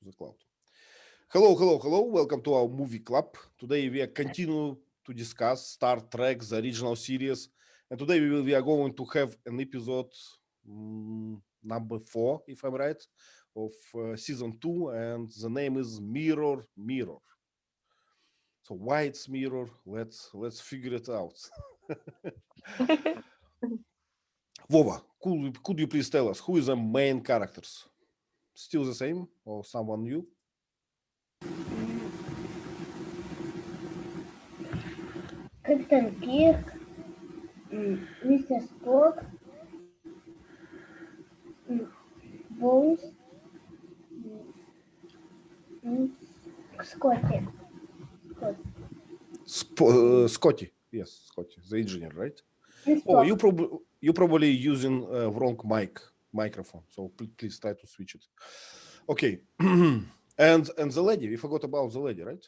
to the cloud. Hello, hello, hello. Welcome to our movie club. Today we are continue to discuss Star Trek, the original series. And today we are going to have an episode number 4, if I'm right, of season 2. And the name is Mirror Mirror. So why it's mirror? Let's figure it out. Vova, could you please tell us who is the main characters? Still the same or someone new? Captain Kirk, Mr. Spock, Bones, Scotty. Scotty, yes, Scotty, the engineer, right? And Oh, Spock. you probably using wrong microphone, so please try to switch it. Okay, and the lady, we forgot about the lady, right?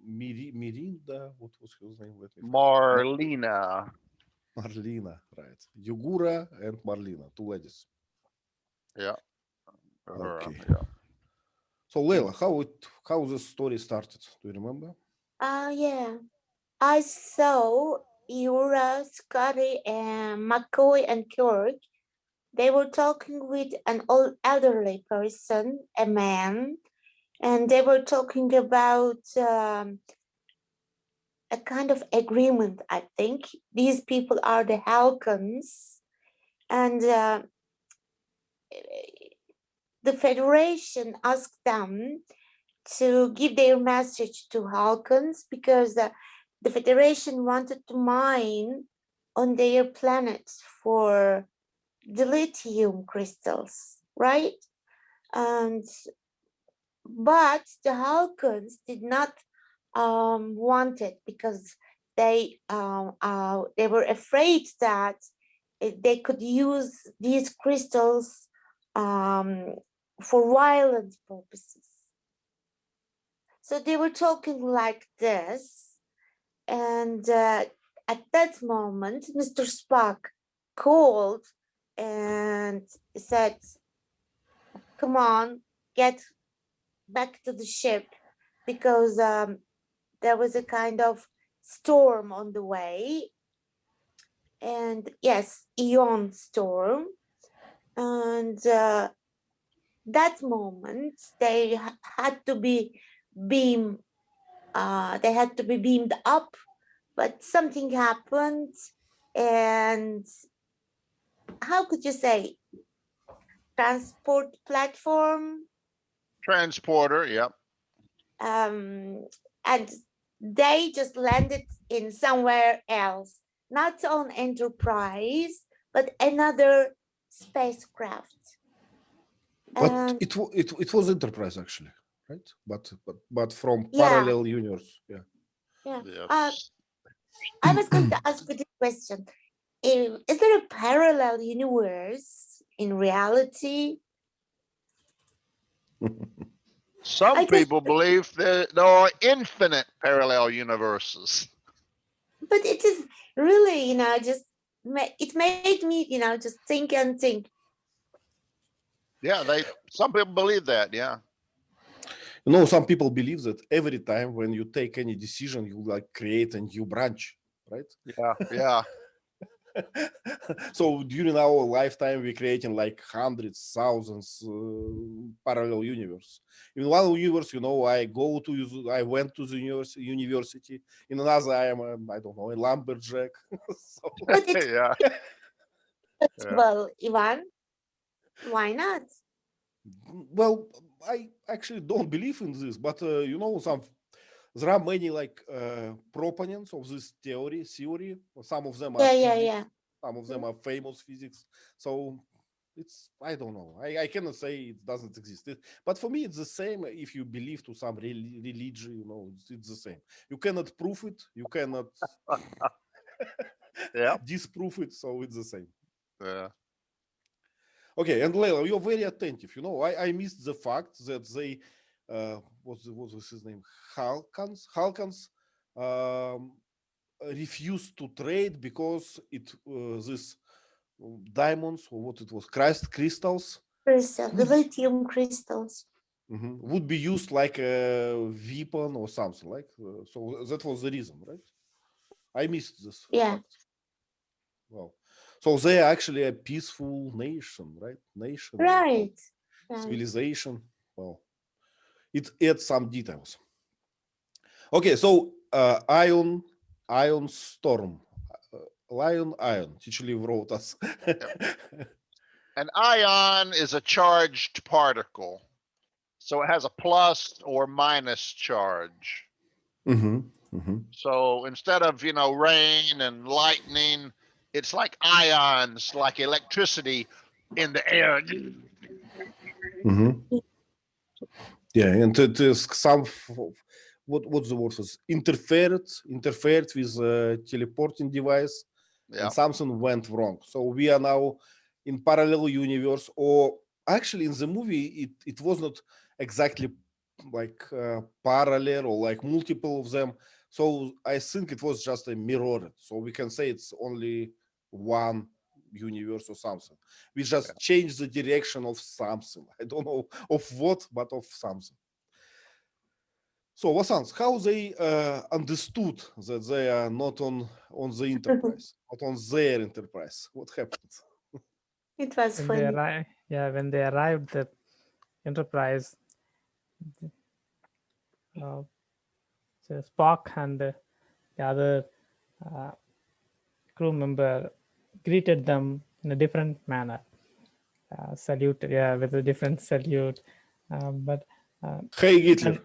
Mirinda, what was his name? Marlena. Marlena, right? Uhura and Marlena, two ladies. Yeah. Okay. Yeah. So Leila, how the story started? Do you remember? Yeah. I saw Uhura, Scotty, and McCoy and Kirk. They were talking with an old elderly person, a man, and they were talking about a kind of agreement, I think. These people are the Halkans, and the Federation asked them to give their message to Halkans because the Federation wanted to mine on their planets for dilithium crystals, right? And but the Halkans did not want it because they were afraid that they could use these crystals for violent purposes. So they were talking like this, and at that moment, Mr. Spock called and said, "Come on, get back to the ship," because there was a kind of storm on the way, and yes, ion storm, and that moment they had to be beamed up, but something happened, and how could you say, transport platform, Transporter. Yep. and they just landed in somewhere else, not on Enterprise, but another spacecraft. But And it was Enterprise actually, right? But from yeah, parallel universe, yeah. yeah. Yes. I was going to ask you this question: is there a parallel universe in reality? Some people believe that there are infinite parallel universes. But it is really, just it made me, just think and think. Yeah, some people believe that. Yeah. Some people believe that every time when you take any decision, you like create a new branch, right? Yeah. Yeah. So during our lifetime, we're creating like hundreds, thousands parallel universe. In one universe, I went to the university. In another, I am, I don't know, a lumberjack. So, But it's Yeah. well, Ivan, why not? well, I actually don't believe in this, but there are many like proponents of this theory. Some of them are physics, Yeah. some of them are famous physics. So it's, I don't know. I cannot say it doesn't exist. But for me, it's the same. If you believe to some religion, it's the same. You cannot prove it. You cannot Yeah. disprove it. So it's the same. Yeah. Okay, and Leila, you're very attentive. I missed the fact that they, what was his name? Halkans refused to trade because this diamonds, or what it was, crystals, The lithium crystals. Would be used like a weapon or something like. So that was the reason, right? I missed this Yeah. fact. Wow. So they are actually a peaceful nation, right? Nation, Right. civilization. Well, it adds some details. Okay, so Ion Storm. Ion. Teacher Lee wrote us. An ion is a charged particle. So it has a plus or minus charge. So instead of, rain and lightning, it's like ions, like electricity in the air. Yeah, and it is some what's the word was interfered with a teleporting device, Yeah. and something went wrong. So we are now in parallel universe, or actually in the movie it was not exactly like parallel or like multiple of them. So I think it was just a mirror. So we can say it's only one universe or something. We just change the direction of something. I don't know of what, but of something. So Vasanth, how they understood that they are not on the Enterprise, not on their Enterprise? What happened? It was funny. When they arrived at Enterprise, so Spock and the other crew member greeted them in a different manner. Salute, with a different salute. But Hey Hitler.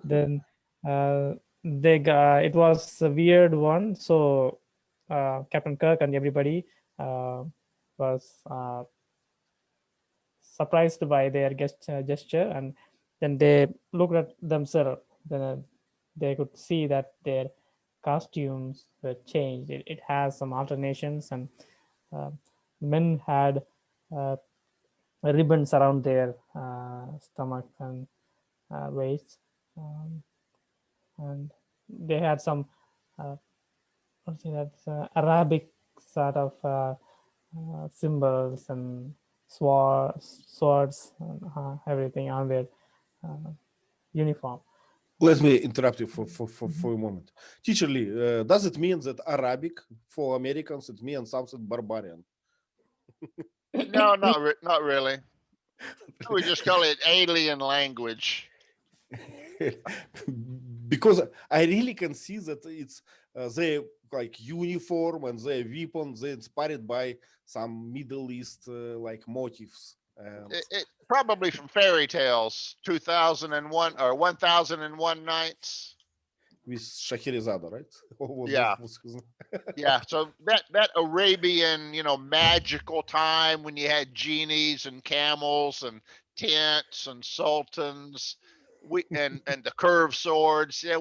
Then they got, it was a weird one. So Captain Kirk and everybody was surprised by their gesture, and then they looked at themselves. Then they could see that their costumes were changed. It has some alternations, and men had ribbons around their stomach and waist, and they had some Arabic sort of symbols and swords and everything on their uniform. Let me interrupt you for a moment. Teacher Lee, does it mean that Arabic for Americans, it means something barbarian? No, not really. We just call it alien language. Because I really can see that it's their like uniform and their weapons, they're inspired by some Middle East like motifs. It probably from fairy tales, 2001 or 1001 Nights. With Shahrazada, right? Yeah. Yeah. So that Arabian, magical time when you had genies and camels and tents and sultans, and the curved swords. Yeah,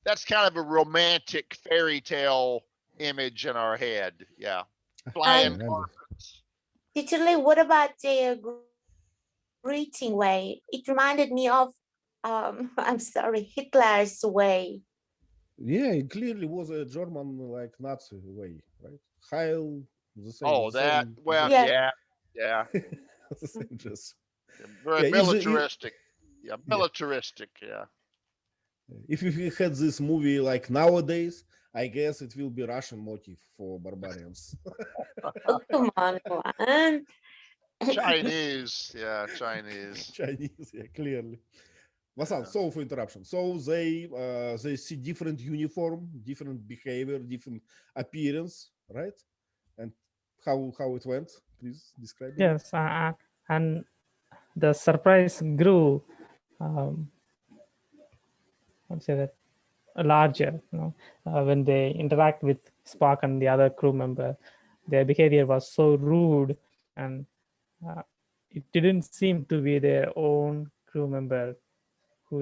that's kind of a romantic fairy tale image in our head. Yeah. Flying carpets. Teacher Lee, what about their greeting way? It reminded me of I'm sorry, Hitler's way. Yeah, it clearly was a German like Nazi way, right? Heil, the same. Oh, that. Same, Well, Yeah. yeah. the same dress. Very Yeah, militaristic. Yeah, militaristic. Yeah. If we had this movie like nowadays, I guess it will be Russian motif for barbarians. Oh, come on, man. Chinese. Yeah, Chinese. Chinese, yeah, clearly. Vasanth, sorry for interruption. So they see different uniform, different behavior, different appearance, right? And how it went? Please describe it. Yes, and the surprise grew. I'd say that larger. When they interact with Spock and the other crew member, their behavior was so rude, and it didn't seem to be their own crew member who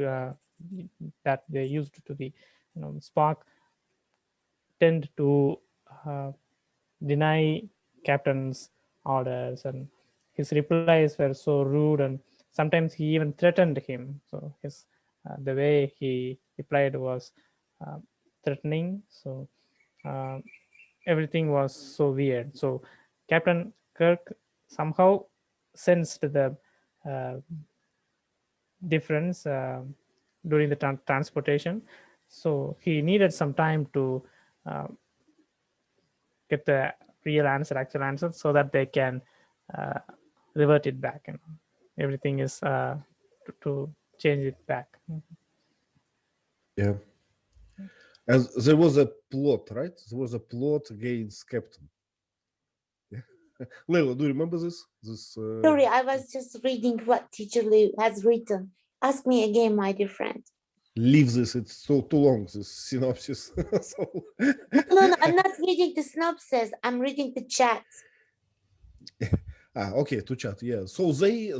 that they used to be. Spock tend to deny captain's orders, and his replies were so rude, and sometimes he even threatened him. So his the way he replied was threatening. So everything was so weird. So Captain Kirk somehow sensed the difference during the transportation. So he needed some time to get the real answer, actual answer, so that they can revert it back. And everything is to change it back. Yeah. And there was a plot, right? There was a plot against Captain. Yeah. Leila, do you remember this? Sorry, I was just reading what teacher Lee has written. Ask me again, my dear friend. Leave this, it's so too long, this synopsis. So No, I'm not reading the synopsis. I'm reading the chat. okay, to chat, yeah. So they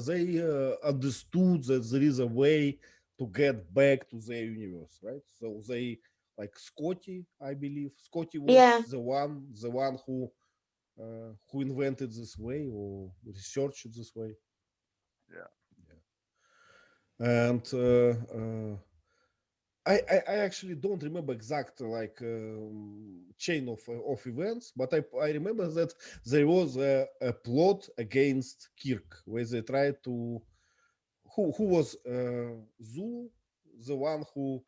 understood that there is a way to get back to their universe, right? So they, like Scotty, I believe. Scotty was Yeah. the one who invented this way or researched this way. Yeah. And I actually don't remember exact chain of events, but I remember that there was a plot against Kirk where they tried to who was Zulu, the one who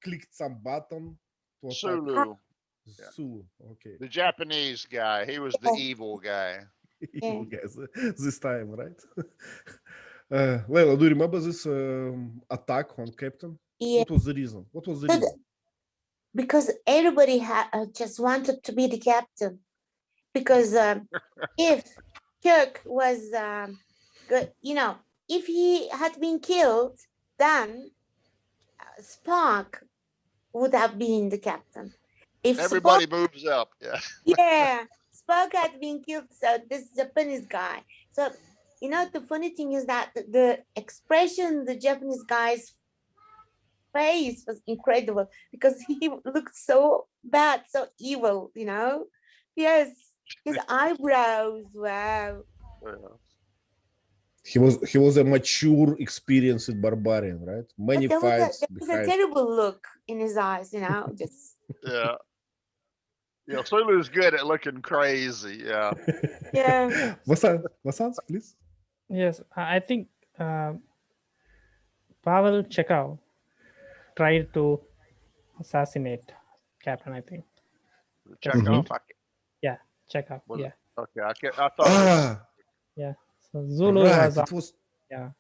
clicked some button to attack Sulu, Yeah. Sulu. Okay, the Japanese guy. He was the evil guy. evil guys this time, right? Leila, do you remember this attack on Captain? Yeah. What was the reason? Because everybody just wanted to be the captain. Because if Kirk was good, if he had been killed, then Spock would have been the captain. If Everybody Spock, moves up. Yeah. yeah, Spock had been killed, so this Japanese guy. So the funny thing is that the expression the Japanese guy's face was incredible because he looked so bad, so evil. Yes, his eyebrows. Wow. He was a mature, experienced barbarian, right? Many But fights there was a behind. terrible look in his eyes, just Yeah. Yeah. Sulu's good at looking crazy. Yeah. yeah. Vasanth, please. Yes, I think Pavel Chekov tried to assassinate Captain, I think. Chekov. Yeah, Chekov. Was Yeah. Okay. I thought it was, Yeah. So Zulu right. was It was yeah.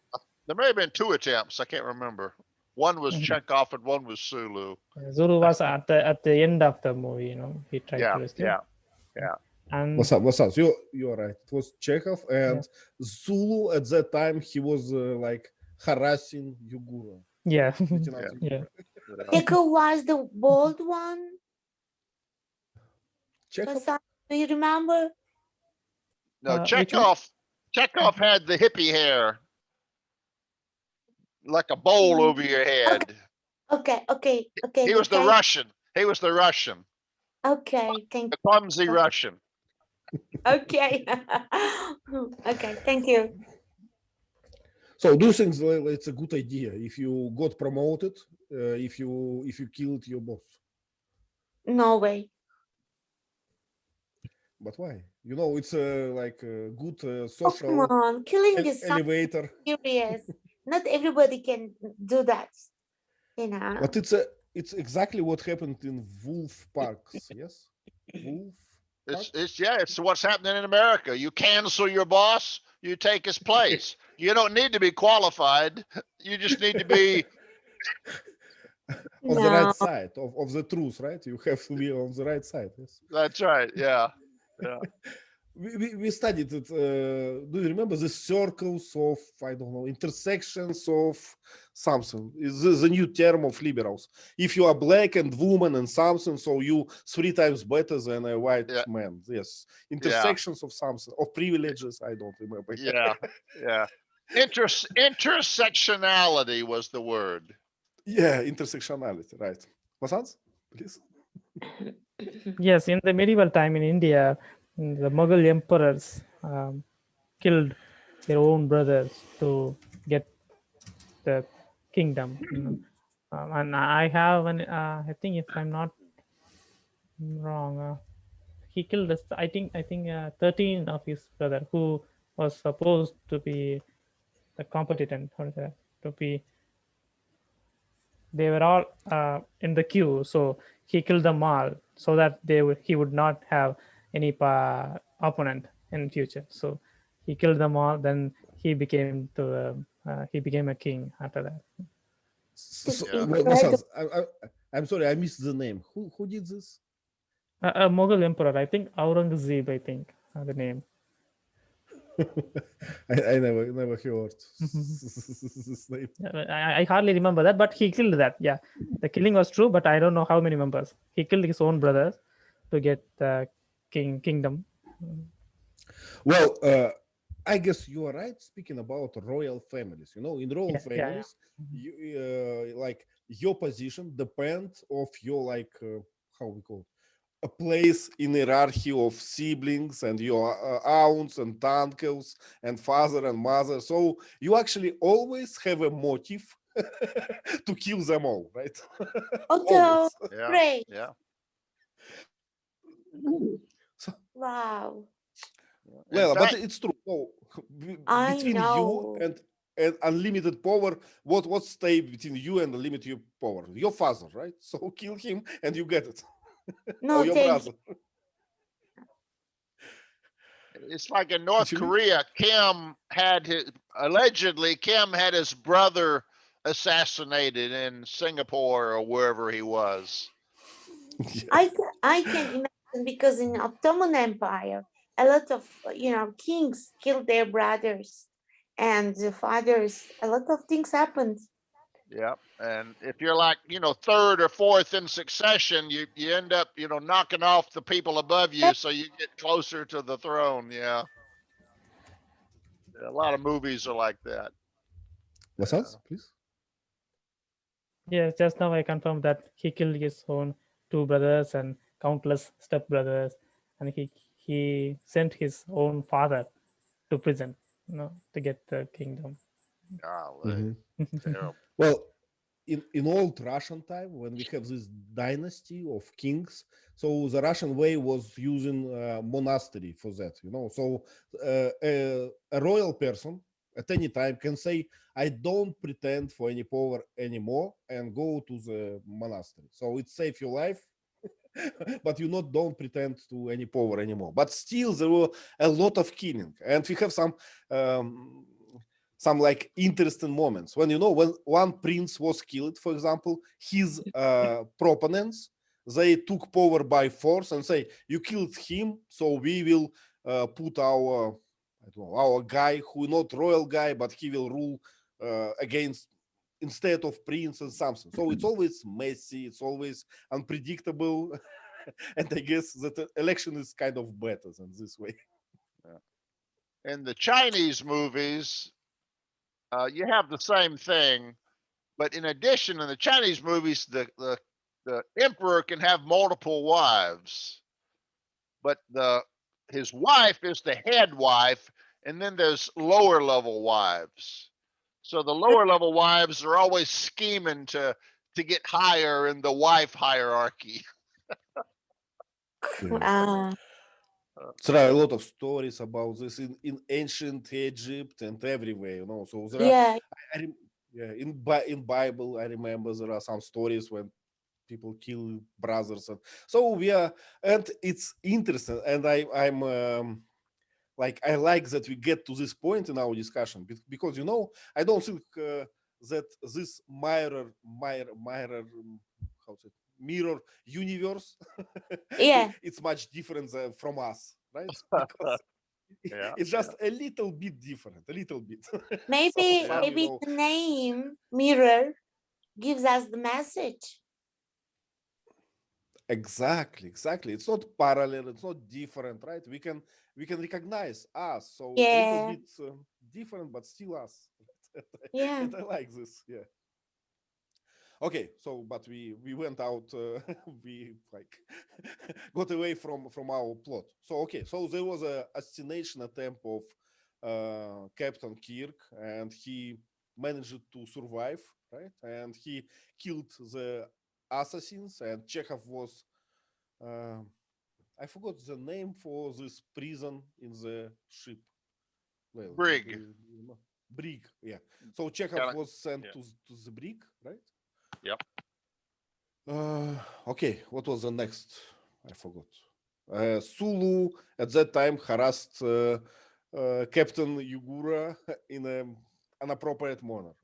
there may have been two attempts. I can't remember. One was Mhm. Chekov and one was Sulu. Zulu was at the end of the movie, he tried Yeah. to rescue. Yeah. And Vasanth. You're right. It was Chekov and Sulu at that time. He was like harassing Uhura. yeah. Lieutenant Yeah. Uhura. Chekov was the bald one. Chekov? Do you remember? No, Which one? Chekov had the hippie hair, like a bowl over your head. Okay. He was the Russian. He was the Russian, Okay, thank the clumsy Russian. Okay. Okay, thank you. So do you think it's a good idea if you got promoted, if you killed your boss? No way. But why? It's like a good Oh, social come on, killing is something elevator. serious. Not everybody can do that. But it's exactly what happened in Wolf Parks. Yes, Wolf. It's what's happening in America. You cancel your boss, you take his place. You don't need to be qualified. You just need to be On the right side of the truth, right? You have to be on the right side. Yes. That's right. Yeah. Yeah. We studied it. Do you remember the circles of, I don't know, intersections of something? Is the new term of liberals. If you are black and woman and something, so you 3 times better than a white man. Yes. Intersections of something, of privileges. I don't remember. Yeah. Yeah. Intersectionality was the word. Yeah, intersectionality, right. Vasant, please. Yes, in the medieval time in India, the Mughal emperors killed their own brothers to get the kingdom. And I have I think if I'm not wrong, he killed us. I think 13 of his brother who was supposed to be the competent, to be. They were all in the queue, so he killed them all so that he would not have any opponent in future. So he killed them all. Then he became a king after that. It's So, Yeah. incredible. I'm sorry, I missed the name. Who did this? A Mughal emperor, I think Aurangzeb, I think the name. I never heard Mhm. this name. I hardly remember that, but he killed that. Yeah, the killing was true, but I don't know how many members. He killed his own brothers to get the kingdom. Well, I guess you are right speaking about royal families. You know, in royal Yeah. families, you like your position depends of your how we call it, a place in hierarchy of siblings and your aunts and uncles and father and mother. So you actually always have a motive to kill them all, right? Although, Always. Yeah. great. Yeah. So, Wow. In well, but fact, it's true. So, I between you know. and unlimited power, what stay between you and unlimited power? Your father, right? So kill him and you get it, or No, your thank brother. it's like in North Actually, Korea, allegedly Kim had his brother assassinated in Singapore or wherever he was. I can imagine because in Ottoman Empire, a lot of kings killed their brothers and the fathers. A lot of things happened. Yep. And if you're like, third or fourth in succession, you end up, knocking off the people above you so you get closer to the throne. Yeah. A lot of movies are like that. what's Yeah. else, please? Yes, just now I confirmed that he killed his own two brothers and countless stepbrothers, and he sent his own father to prison, to get the kingdom. Golly, terrible. Well, in old Russian time, when we have this dynasty of kings, so the Russian way was using monastery for that, So a royal person at any time can say, "I don't pretend for any power anymore," and go to the monastery. So it saves your life, but you don't pretend to any power anymore. But still, there were a lot of killing, and we have some like interesting moments when when one prince was killed, for example, his proponents, they took power by force and say, "You killed him, so we will put our I don't know, our guy who not royal guy, but he will rule against instead of prince and something." So it's always messy, it's always unpredictable. And I guess that the election is kind of better than this way. In the Chinese movies, you have the same thing, but in addition, in the Chinese movies, the emperor can have multiple wives, but his wife is the head wife, and then there's lower level wives. So the lower level wives are always scheming to get higher in the wife hierarchy. Ah, There are a lot of stories about this in ancient Egypt and everywhere, So there are, yeah. yeah, in Bible, I remember there are some stories when people kill brothers, and so and it's interesting, and I'm like I like that we get to this point in our discussion because I don't think that this mirror how's it mirror universe Yeah. it's much different from us, right? Because Yeah, it's just a little bit different, a little bit. Maybe Yeah. maybe the name mirror gives us the message. Exactly. It's not parallel, it's not different, right? We can recognize us, so a little Yeah. bit different but still us. Yeah. And I like this, yeah. Okay, so but we went out, we like got away from our plot. So okay, so there was a assassination attempt of Captain Kirk, and he managed to survive, right? And he killed the assassins, and Chekov was I forgot the name for this prison in the ship. Leila, Brig. do you know? Brig, yeah. So Chekov Kinda- was sent yeah. to the brig, right? Yep. Okay, what was the next? I forgot. Sulu at that time harassed Captain Uhura in an inappropriate manner,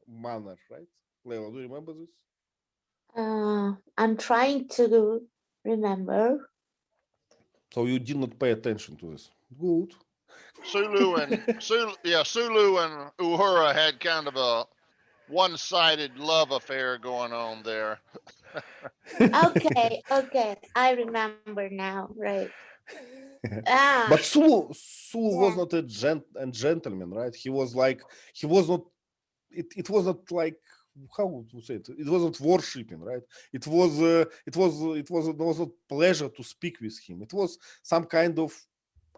right? Leila, do you remember this? I'm trying to remember. So you did not pay attention to this. Good. Sulu and Uhura had kind of a one-sided love affair going on there. Okay, I remember now, right? But Sulu was Yeah. not a gentleman, right? He was not. It was not like, how to say it. It was not worshipping, right? It was not pleasure to speak with him. It was some kind of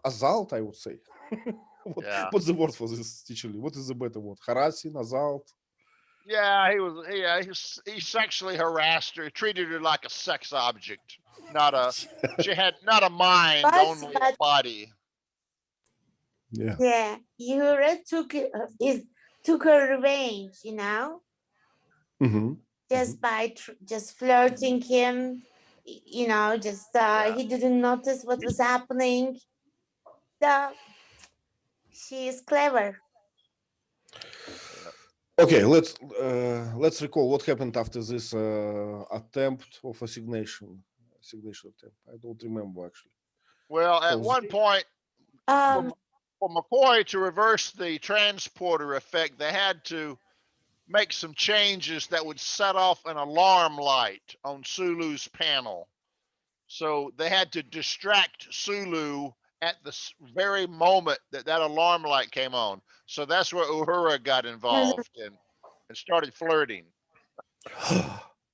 assault, I would say. Yeah. What's the word for this, teacher Lee? What is the better word? Harassing, assault? Yeah, he sexually harassed her, treated her like a sex object, she had not a mind, But- only a body. Yeah. Uhura took her revenge, Mm-hmm. just by just flirting him, just he didn't notice what was happening. So she is clever. Okay, let's recall what happened after this attempt of assignation attempt. I don't remember actually. Well, at So- one point, Um, for McCoy to reverse the transporter effect, they had to make some changes that would set off an alarm light on Sulu's panel. So they had to distract Sulu at the very moment that alarm light came on. So that's where Uhura got involved and started flirting.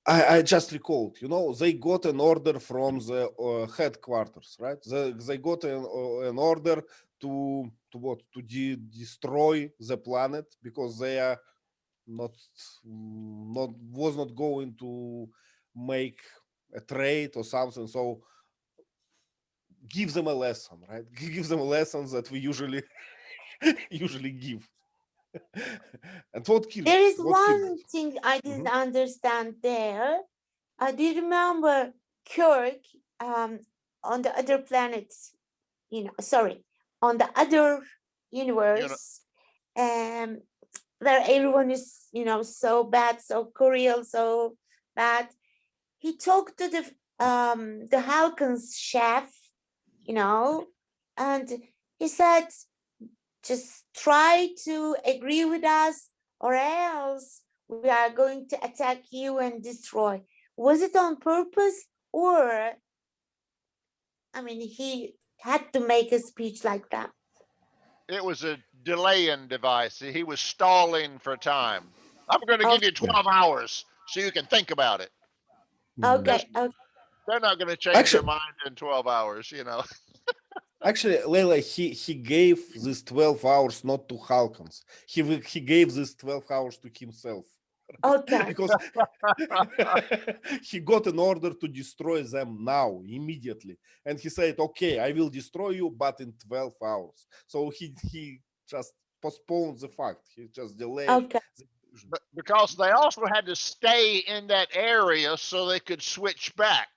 I just recalled, they got an order from the headquarters, right? They got an order to destroy the planet because they are was not going to make a trade or something. So give them a lesson, right? Give them a lesson that we usually give. And what killed? there is what killed one it? thing I didn't understand there. Do you remember Kirk on the other planets? Sorry, on the other universe, where everyone is, so bad, so cruel, so bad. He talked to the Halkans chef, and he said, just try to agree with us or else we are going to attack you and destroy. Was it on purpose, or he had to make a speech like that? It was a delaying device. He was stalling for time. I'm going to give you 12 hours so you can think about it. Okay, They're not going to change their Actually- mind in 12 hours, Actually, Leila, he gave this 12 hours not to Halkans. He gave this 12 hours to himself. okay. Because he got an order to destroy them now, immediately. And he said, okay, I will destroy you, but in 12 hours. So he just postponed the fact. He just delayed. Okay. But because they also had to stay in that area so they could switch back.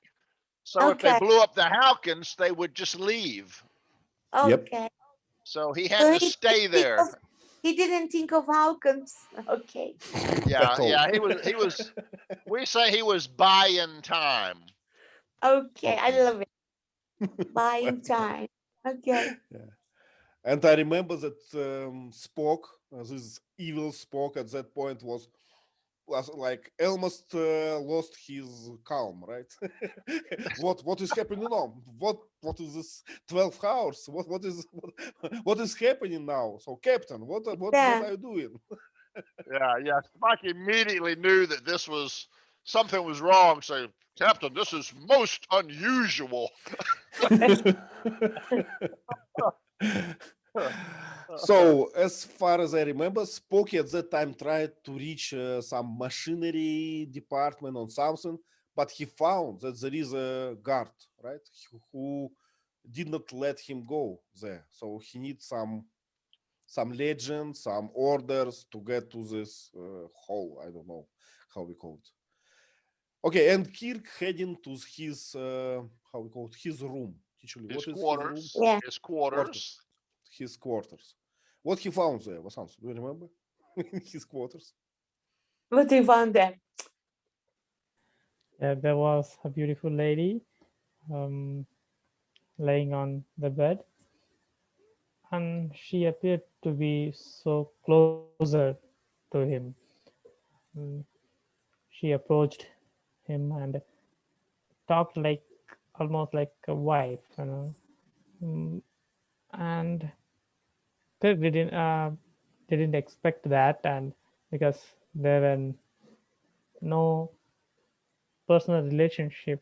So if they Okay. blew up the Halkans, they would just leave. Yep. Okay. So he had to stay there. He didn't think of Halkans. Okay. Yeah, At all. yeah. He was. We say he was buying time. Okay, I Okay. love it. Buying time. Okay. And I remember that Spock, this evil Spock at that point was like almost lost his calm, right? what is happening now? What is this 12 hours? What is happening now? So Captain, what are you doing? Yeah. Spock immediately knew that something was wrong. So, Captain, this is most unusual. So, as far as I remember, Spock at that time tried to reach some machinery department or something, but he found that there is a guard, right, who did not let him go there. So he needs some some legends, some orders to get to this hole. I don't know how we call it. Okay, and Kirk heading to his how we call it, his room. Teacherly, His what is quarters. his room? Yeah. His quarters. His quarters. What he found there, Vasanth, do you remember? His quarters. What do you found there? Yeah, there was a beautiful lady laying on the bed, and she appeared to be so closer to him. Mm, She approached him and talked like almost like a wife, and Kirk didn't expect that, and because there were no personal relationship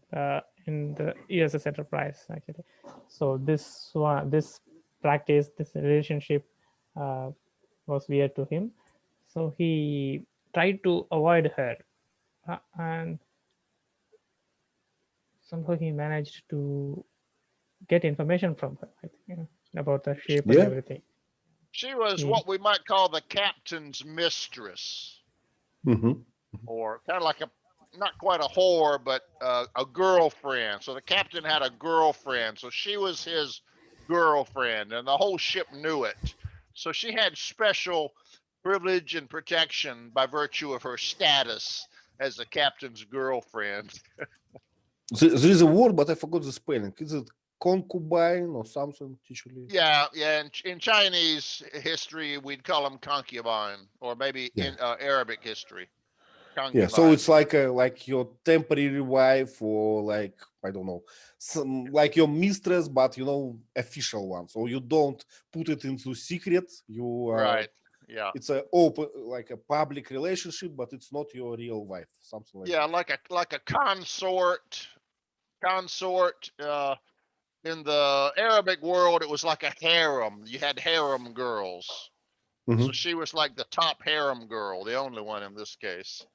in the USS Enterprise actually. So this practice, this relationship was weird to him. So he tried to avoid her, and somehow he managed to get information from her, I think, about the shape and Yeah. everything. She was He- what we might call the captain's mistress, Mm-hmm. or kind of like a, not quite a whore, but a girlfriend. So the captain had a girlfriend. So she was his girlfriend, and the whole ship knew it. So she had special privilege and protection by virtue of her status as the captain's girlfriend. There is a word, but I forgot the spelling. Is it concubine or something? Teacherly. Yeah, yeah. In Chinese history, we'd call them concubine, or maybe Yeah. in Arabic history, concubine. Yeah, so it's like your temporary wife, or like, I don't know, some like your mistress, but official one. So you don't put it into secret. You Right. Yeah. It's a open, like a public relationship, but it's not your real wife. Something like Yeah, that. like a consort. In the Arabic world, it was like a harem. You had harem girls. Mhm. So she was like the top harem girl, the only one in this case.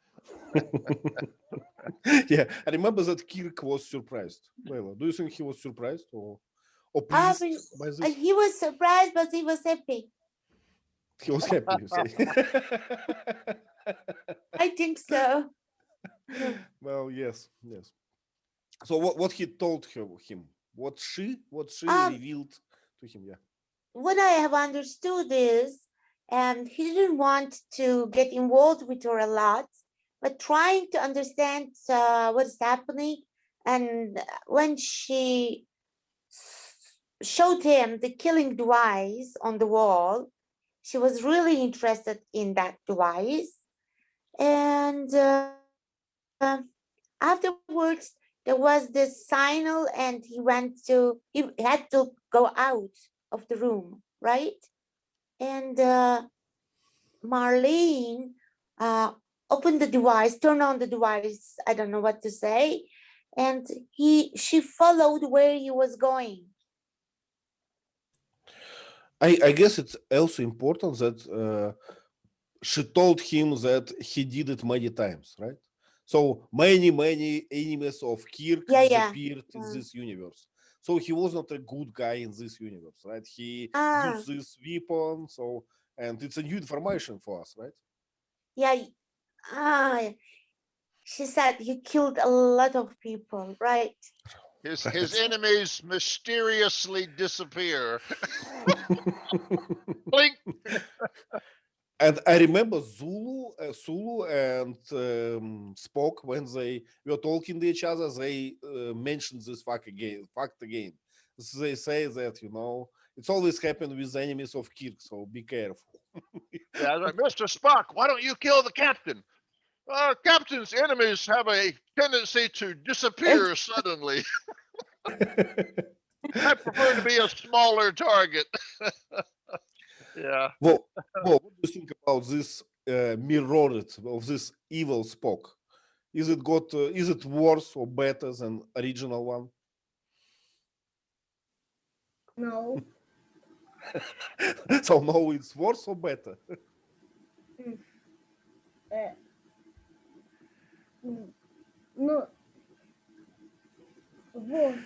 Yeah, I remember that Kirk was surprised. Layla, do you think he was surprised or I pleased mean, by this? he was surprised, but he was happy. He was happy, you say. I think so. Well, yes. So what he told him, what she Um, revealed to him, yeah. What I have understood is, and he didn't want to get involved with her a lot, but trying to understand what's happening. And when she showed him the killing device on the wall, she was really interested in that device. And afterwards, there was this signal, and he had to go out of the room, right? And Marlene opened the device, turned on the device. I don't know what to say, and she followed where he was going. I guess it's also important that she told him that he did it many times, right? So many enemies of Kirk Yeah. disappeared in this universe. So he was not a good guy in this universe, right? He used this weapon, and it's a new information for us, right? Yeah. She said you killed a lot of people, right? His enemies mysteriously disappear. Blink. And I remember Sulu and Spock, when they were talking to each other, they mentioned this fact again. They say that it's always happened with enemies of Kirk, so be careful. Yeah, like, Mr. Spock, why don't you kill the captain? Captain's enemies have a tendency to disappear suddenly. I prefer to be a smaller target. Yeah. Well, what do you think about this mirrored of this evil Spock? Is it worse or better than original one? No. So no, it's worse or better? No. Worse.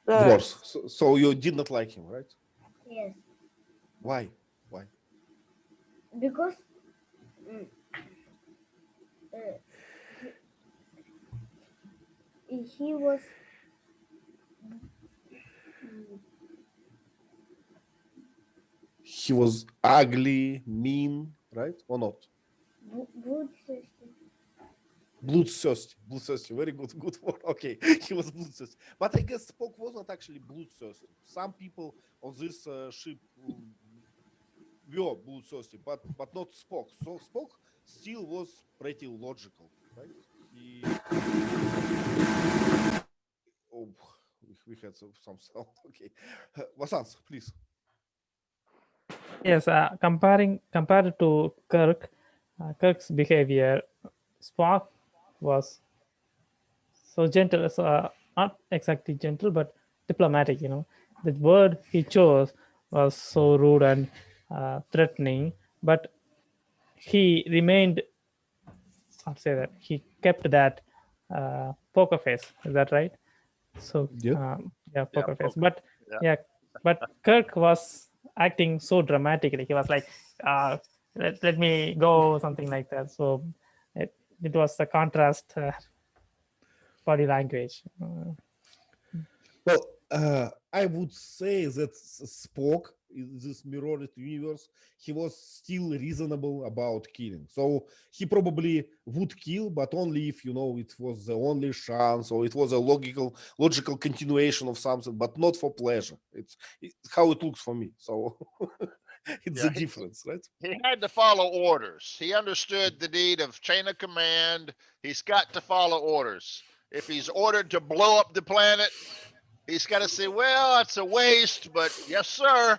Worse. So you did not like him, right? Yes. Why? because mm, uh, he was mm, He was ugly, mean, right? Or not? bloodthirsty. Bloodthirsty. Very good, good word. Okay, he was bloodthirsty. But I guess Spock wasn't actually bloodthirsty. Some people on this ship were bloodthirsty, but not Spock. So Spock still was pretty logical, right? He oh, we had some sound. Okay, Vasanth, please. Yes, compared to Kirk, Kirk's behavior, Spock was so gentle, so, not exactly gentle, but diplomatic. The word he chose was so rude and threatening, but he remained. I'll say that he kept that poker face. Is that right? So Yeah. yeah, Yeah, poker face. poker. But Yeah. yeah, but Kirk was acting so dramatically. He was like, let me go, something like that. So it was the contrast body language. Well, I would say that Spock in this mirrored universe, he was still reasonable about killing. So he probably would kill, but only if it was the only chance, or it was a logical continuation of something, but not for pleasure. It's how it looks for me. So it's Yeah, the difference, right? he had to follow orders. He understood the need of chain of command. He's got to follow orders. If he's ordered to blow up the planet, he's got to say, well, it's a waste, but yes, sir.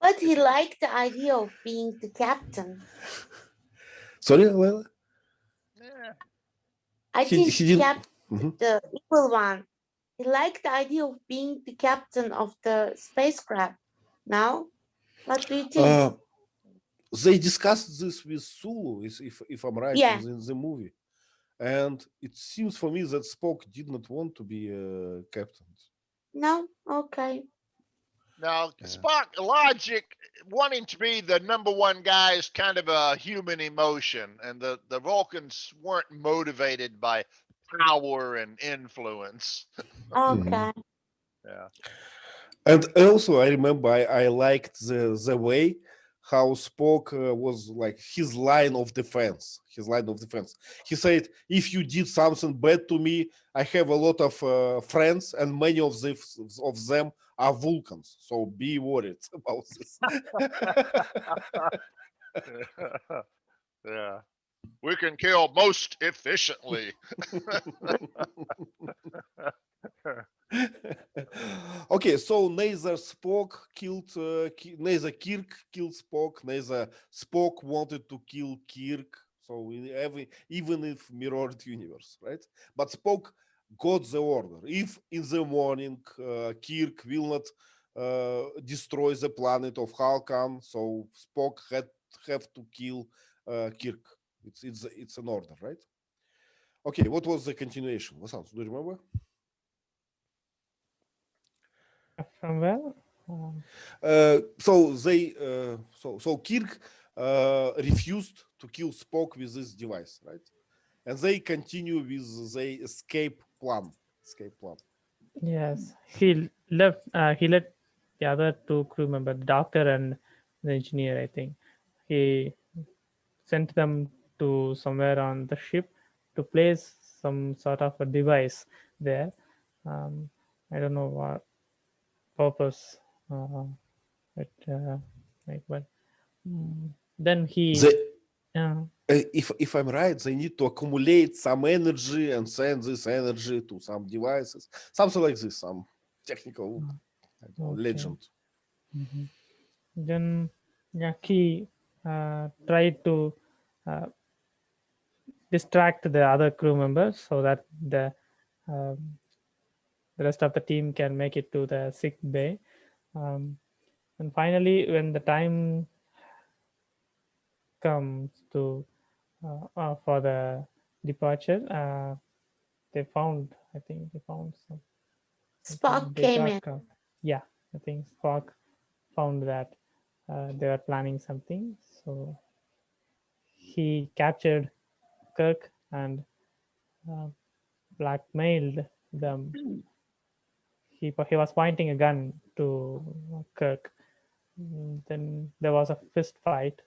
But he liked the idea of being the captain. Sorry, Lela? Yeah. I He think didn't. Cap, the evil one, he liked the idea of being the captain of the spacecraft. Now, what do you think? They discussed this with Sulu, if I'm right, Yeah. in the movie. And it seems for me that Spock did not want to be captain. No? Okay. Now, Yeah. Spock, logic, wanting to be the number one guy is kind of a human emotion, and the Vulcans weren't motivated by power and influence. Okay. Yeah. And also, I remember I liked the way how Spock was like his line of defense. His line of defense. He said, "If you did something bad to me, I have a lot of friends, and many of them are Vulcans. So be worried about this." Yeah. We can kill most efficiently. Okay, so neither neither Kirk killed Spock, neither Spock wanted to kill Kirk. So even if mirrored universe, right? But Spock got the order. If in the morning Kirk will not destroy the planet of Halkan, so Spock have to kill Kirk. It's an order, right? Okay, what was the continuation? Vasanth, do you remember? From where? So Kirk refused to kill Spock with this device, right? And they continue with the escape plan. Yes, he left. He let the other two crew members, the doctor and the engineer. I think he sent them to somewhere on the ship to place some sort of a device there. I don't know what purpose. But like, but then he. If I'm right, they need to accumulate some energy and send this energy to some devices, something like this, some technical legend. Mm-hmm. Then he tried to distract the other crew members so that um, the rest of the team can make it to the sick bay. And finally, when the time comes to for the departure, they found. I think they found some. Spock They came got in. yeah, I think Spock found that they were planning something. So he captured Kirk and blackmailed them. He was pointing a gun to Kirk. Then there was a fist fight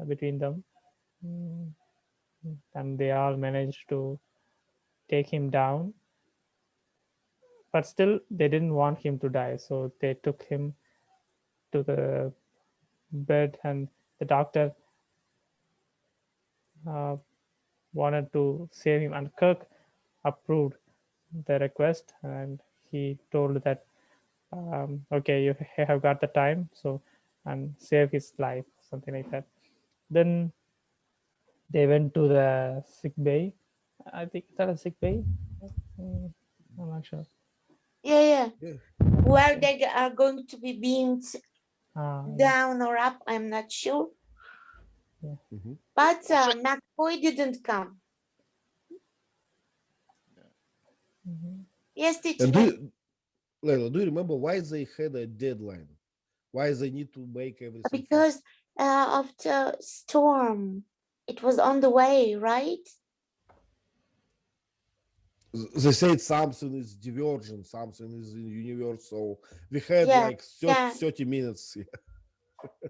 between them, Mm, and they all managed to take him down. But still, they didn't want him to die, so they took him to the bed, and the doctor uh, wanted to save him, and Kirk approved the request, and he told that okay, you have got the time, so, and save his life, something like that. Then they went to the sick bay. I think is that a sick bay? Mm, I'm not sure. Yeah. Yeah. Where they are going to be beamed Yeah. down or up, I'm not sure. Mhm. But Well, McCoy didn't come. Mhm. Yes, teacher. And Leila, do you remember why they had a deadline? Why they need to make everything fast? Because of the storm. It was on the way, right? They said something is divergent, something is in universe. So we had Yeah, like 30, yeah. 30 minutes.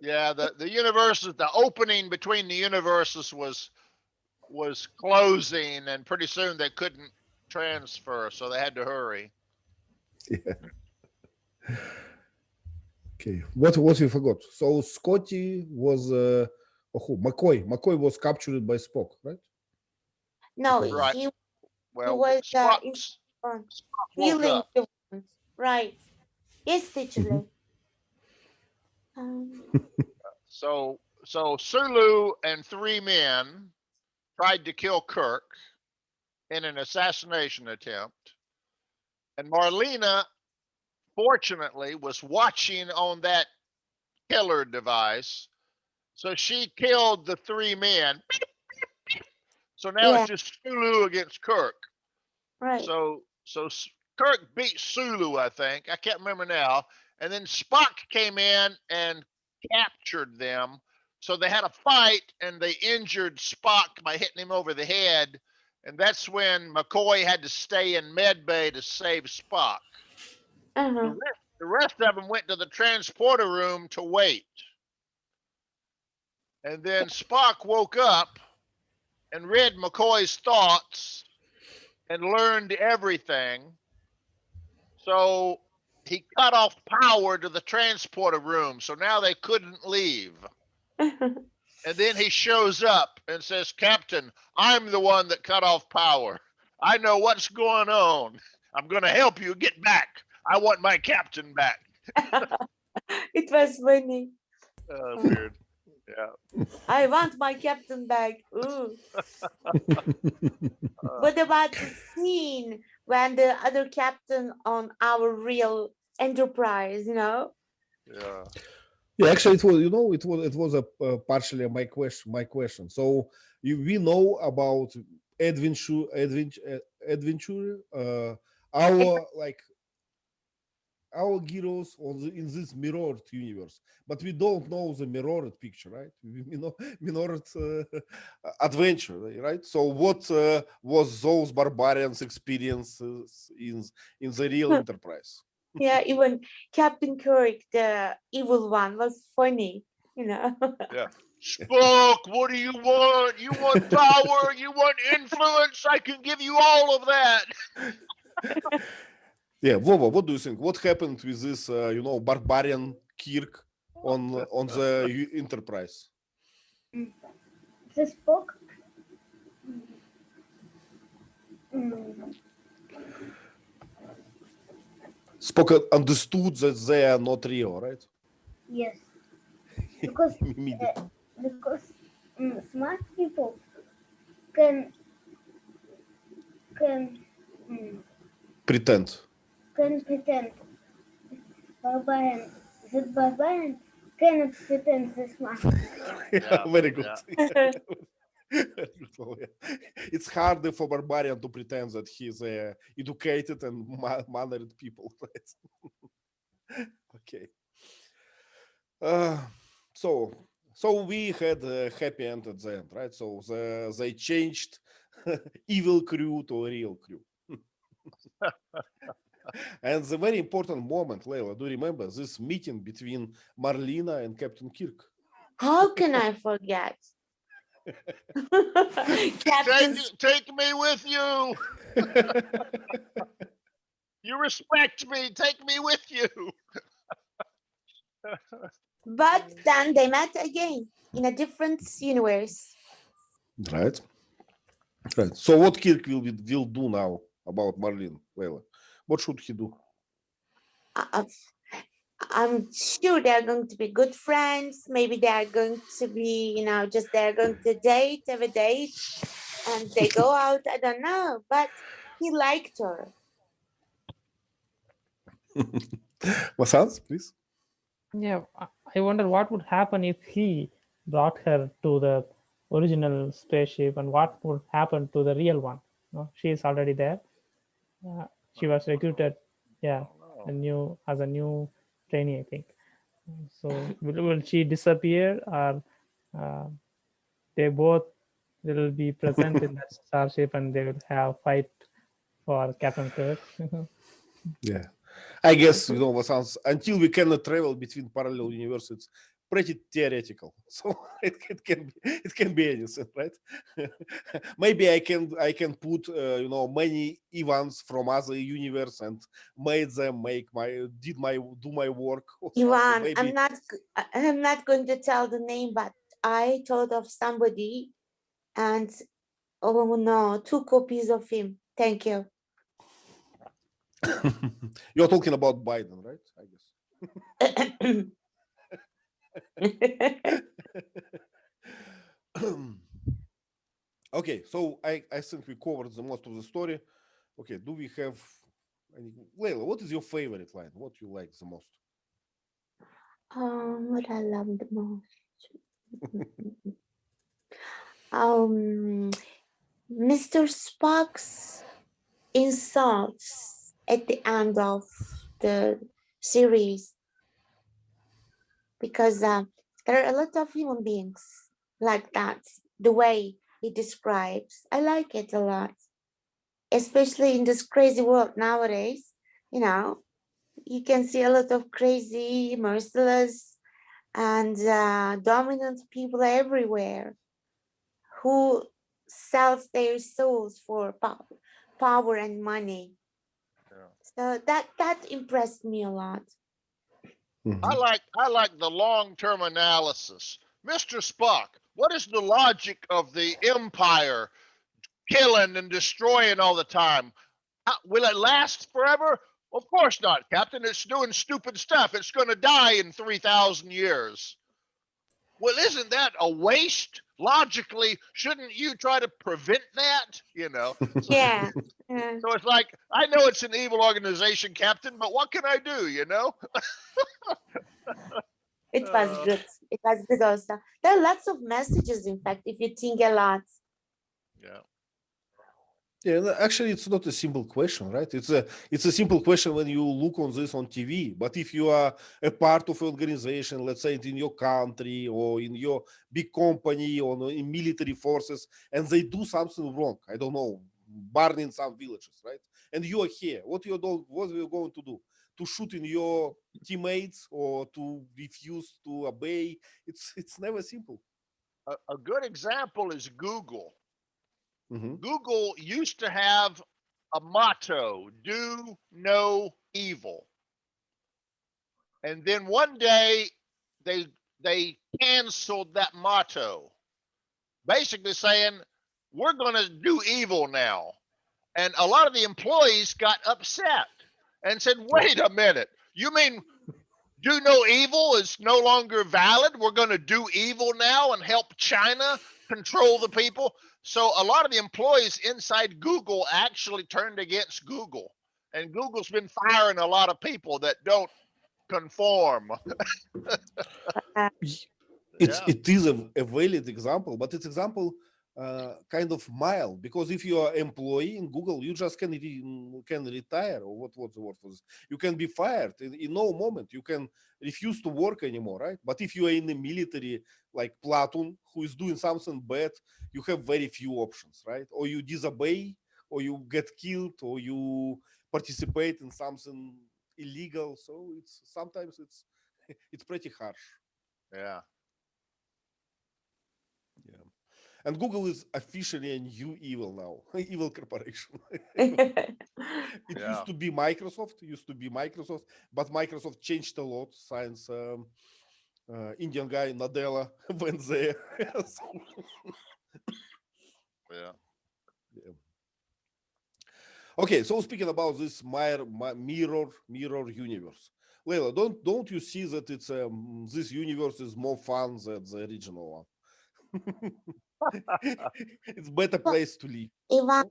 yeah, the universes, the opening between the universes was closing, and pretty soon they couldn't transfer, so they had to hurry. Okay, what we forgot? So Scotty was who? McCoy was captured by Spock, right? No, Right. he Well, was Spock's on woke healing up. the wounds. Right. Yes, teacher. Mhm. Um, So Sulu and 3 men tried to kill Kirk in an assassination attempt, and Marlena fortunately was watching on that killer device, so she killed the 3 men. So now yeah, it's just Sulu against Kirk. right. So Kirk beat Sulu, I think. I can't remember now. And then Spock came in and captured them. So they had a fight, and they injured Spock by hitting him over the head. And that's when McCoy had to stay in medbay to save Spock. Uh-huh. The rest of them went to the transporter room to wait. And then Spock woke up and read McCoy's thoughts and learned everything. So he cut off power to the transporter room. So now they couldn't leave. And then he shows up and says, Captain, I'm the one that cut off power. I know what's going on. I'm going to help you get back. I want my captain back. It was funny. Weird. Yeah. I want my captain back. Ooh. What about the scene when the other captain on our real Enterprise, Yeah. Yeah, actually, it was a partially my question. So we know about adventure. Our like our heroes in this mirrored universe, but we don't know the mirrored picture, right? We know mirrored adventure, right? So what was those barbarians' experiences in the real Enterprise? Yeah, even Captain Kirk, the evil one, was funny, Yeah. Spock, what do you want? You want power? You want influence? I can give you all of that. Yeah, Vova, what do you think? What happened with this, barbarian Kirk on the Enterprise? The Spock. Mm, Spock understood that they are not real, right? yes, because Immediately. Smart people can can mm, Pretend. can pretend. Barbarian, the barbarian cannot pretend the smart. Yeah, Very good. yeah. It's harder for barbarian to pretend that he's educated and mannered people, right? Okay. So we had a happy end at the end, right? So they changed evil crew to a real crew. And the very important moment, Leila, do you remember this meeting between Marlena and Captain Kirk? How can I forget? Captain, Take me with you. You respect me. Take me with you. but then they met again in a different universe. Right. Right. So what Kirk will do now about Marlene, Leila? What should he do? I'm sure they're going to be good friends. Maybe they are going to be, just they're going to have a date, and they go out. I don't know, but he liked her. Vasanth, please. Yeah, I wonder what would happen if he brought her to the original spaceship, and what would happen to the real one. No, she is already there. She was recruited, yeah, as a new trainee, I think. So will she disappear, or they both will be present in that starship and they will have fight for Captain Kirk? Yeah. I guess, Vasanth, until we cannot travel between parallel universes, it's pretty theoretical. So it can be anything, right? Maybe I can put many Ivans from other universe and made them do my work. Or Ivan, maybe. I'm not going to tell the name, but I thought of somebody, and oh no, 2 copies of him. Thank you. You're talking about Biden, right? I guess. Okay, so I think we covered the most of the story. Okay, do we have Leila, what is your favorite line? What you like the most? What I love the most. Mr. Spock's insults at the end of the series, because there are a lot of human beings like that. The way he describes, I like it a lot, especially in this crazy world nowadays. You can see a lot of crazy, merciless, and dominant people everywhere who sells their souls for power and money. Yeah. So that impressed me a lot. Mm-hmm. I like the long-term analysis. Mr. Spock, what is the logic of the Empire killing and destroying all the time? Will it last forever? Of course not, Captain. It's doing stupid stuff. It's going to die in 3,000 years. Well, isn't that a waste? Logically, shouldn't you try to prevent that? Yeah. So it's like, I know it's an evil organization, Captain, but what can I do, It was good. It was good also. There are lots of messages, in fact, if you think a lot. Yeah. Yeah, actually, it's not a simple question, right? It's a simple question when you look on this on TV. But if you are a part of an organization, let's say in your country or in your big company or in military forces, and they do something wrong, I don't know, burning some villages, right? And you are here, what are you going to do? To shoot in your teammates or to refuse to obey? It's never simple. A good example is Google. Mm-hmm. Google used to have a motto, do no evil. And then one day they canceled that motto, basically saying, we're going to do evil now. And a lot of the employees got upset and said, wait a minute, you mean do no evil is no longer valid? We're going to do evil now and help China control the people? So a lot of the employees inside Google actually turned against Google. And Google's been firing a lot of people that don't conform. It is a valid example, but it's example kind of mild, because if you are employee in Google, you just can retire, or what's the word for this? You can be fired in no moment. You can refuse to work anymore, right? But if you are in the military, like platoon, who is doing something bad, you have very few options, right? Or you disobey, or you get killed, or you participate in something illegal. So it's sometimes it's pretty harsh. Yeah. Yeah. And Google is officially a new evil now, evil corporation. It Yeah. used to be Microsoft, but Microsoft changed a lot since Indian guy Nadella went there. So, Yeah. yeah. Okay, so speaking about this mirror universe, Leila, don't you see that it's this universe is more fun than the original one? It's better Well, place to live. Ivan,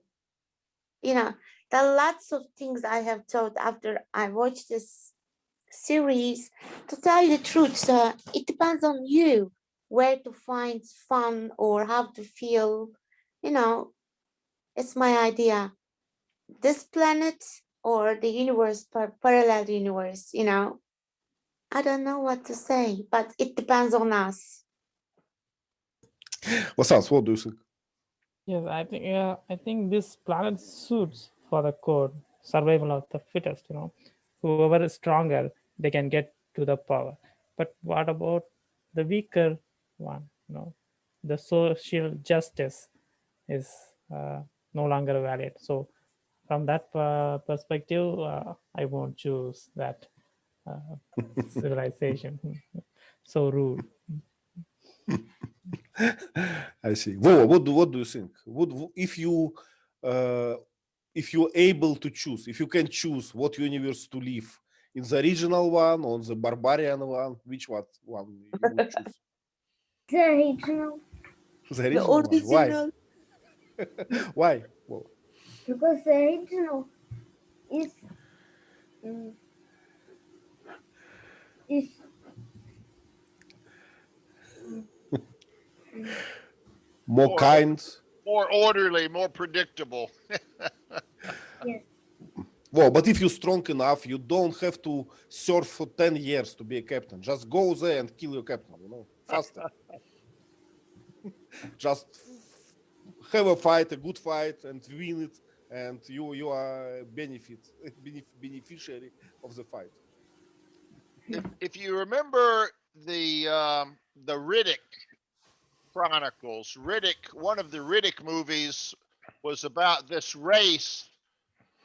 there are lots of things I have thought after I watched this series. To tell you the truth, it depends on you where to find fun or how to feel. You know, it's my idea. This planet or the universe, parallel universe, I don't know what to say, but it depends on us. Vasant, what do you think? Yes, I think this planet suits for the core survival of the fittest. Whoever is stronger, they can get to the power. But what about the weaker one? The social justice is no longer valid. So, from that perspective, I won't choose that civilization. So rude. I see. Vova, what do you think? Uh, if you're able to choose, if you can choose what universe to live in, the original one or the barbarian one, which one you would choose? The original, The The original one. Why? original. Why? Well, because the original is mm, is more More, kind. more orderly, more predictable. yes. Well, but if you're strong enough, you don't have to serve for 10 years to be a captain. Just go there and kill your captain, faster. Just have a fight, a good fight, and win it, and you are a beneficiary of the fight. If you remember the Riddick Chronicles, one of the Riddick movies was about this race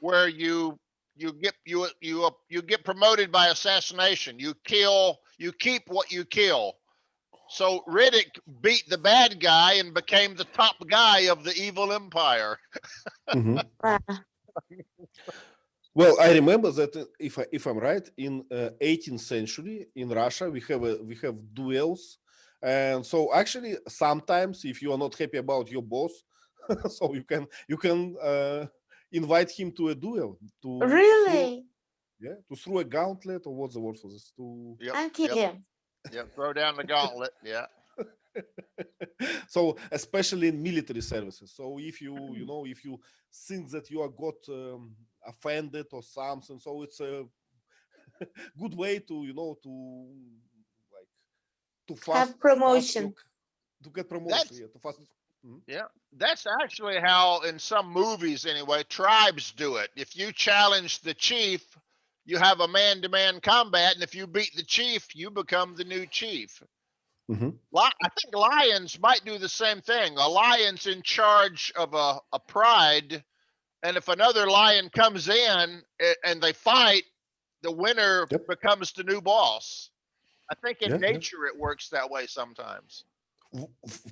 where you get promoted by assassination. You keep what you kill. So Riddick beat the bad guy and became the top guy of the evil empire. Mhm. Uh, Well, I remember that if I'm right, in 18th century in Russia we have duels, and so actually sometimes if you are not happy about your boss, so you can invite him to a duel really? to throw a gauntlet, or what's the word for this, to Yep, And kill yep, him. yep. Throw down the gauntlet. Yeah, so especially in military services. So if you think that you are got offended or something, so it's a good way to like to Have fast promotion. to get promotion. that's Yeah, to fast. Mhm. yeah. That's actually how, in some movies anyway, tribes do it. If you challenge the chief, you have a man-to-man combat, and if you beat the chief, you become the new chief. Mhm. I think lions might do the same thing. A lion's in charge of a pride, and if another lion comes in and they fight, the winner Yep. becomes the new boss. I think in Yeah. Yeah. nature it works that way sometimes.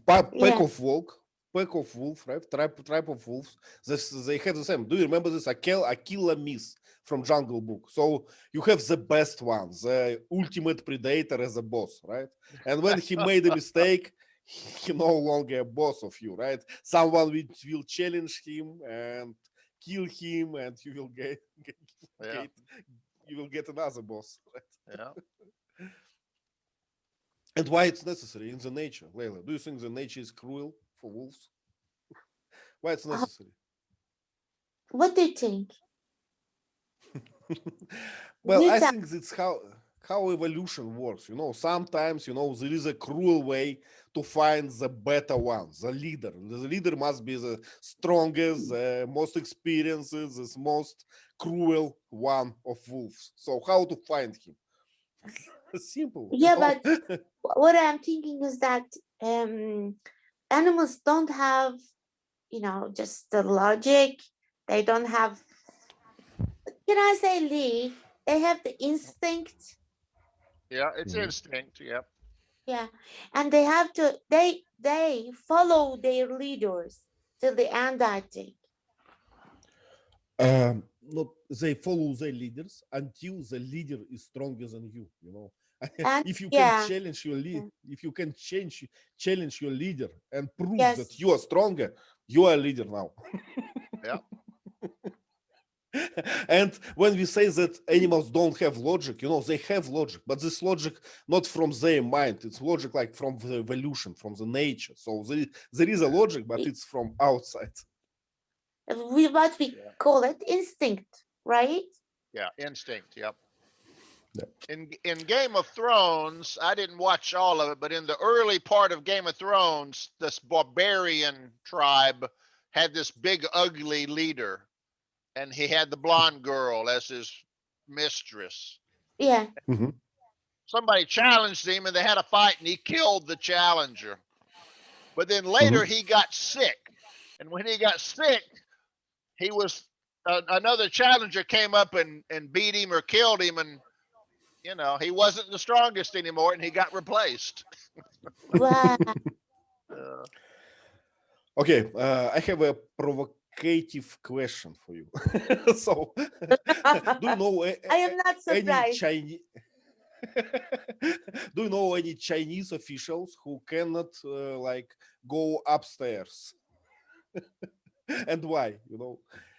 Pack Yeah. of wolf, right? Tribe of wolves. They have the same. Do you remember this? Aquila myth from Jungle Book. So you have the best one, the ultimate predator as a boss, right? And when he made a mistake, he no longer a boss of you, right? Someone will challenge him and kill him, and you will Yeah, get another boss, right? yeah. And why it's necessary in the nature, Leila? Do you think the nature is cruel for wolves? Why it's necessary? What do you think? Well, I Nita, think it's how evolution works. Sometimes there is a cruel way to find the better one, the leader. The leader must be the strongest, the most experienced, the most cruel one of wolves. So how to find him? Simple. yeah, but what I'm thinking is that animals don't have, just the logic. They don't have, can I say, Lee? They have the instinct. Yeah, it's Mhm. instinct. Yep. Yeah, and they have to. They follow their leaders till the end, I think. Not they follow their leaders until the leader is stronger than you. And If you can yeah, challenge your yeah. if you can challenge your leader and prove Yes. that you are stronger, you are a leader now. Yep. And when we say that animals don't have logic, they have logic, but this logic not from their mind. It's logic like from the evolution, from the nature. So there is a logic, but it's from outside. What we Yeah. call it instinct, right? Yeah. Instinct. Yep. Yep. In Game of Thrones, I didn't watch all of it, but in the early part of Game of Thrones, this barbarian tribe had this big ugly leader, and he had the blonde girl as his mistress. Yeah. Mhm. Somebody challenged him, and they had a fight, and he killed the challenger. But then later he got sick, and when he got sick, he was another challenger came up and beat him or killed him, and he wasn't the strongest anymore, and he got replaced. Wow. Okay, I have a provocative question for you. So, do you know I am not any surprised. Chinese? Do you know any Chinese officials who cannot go upstairs? And why?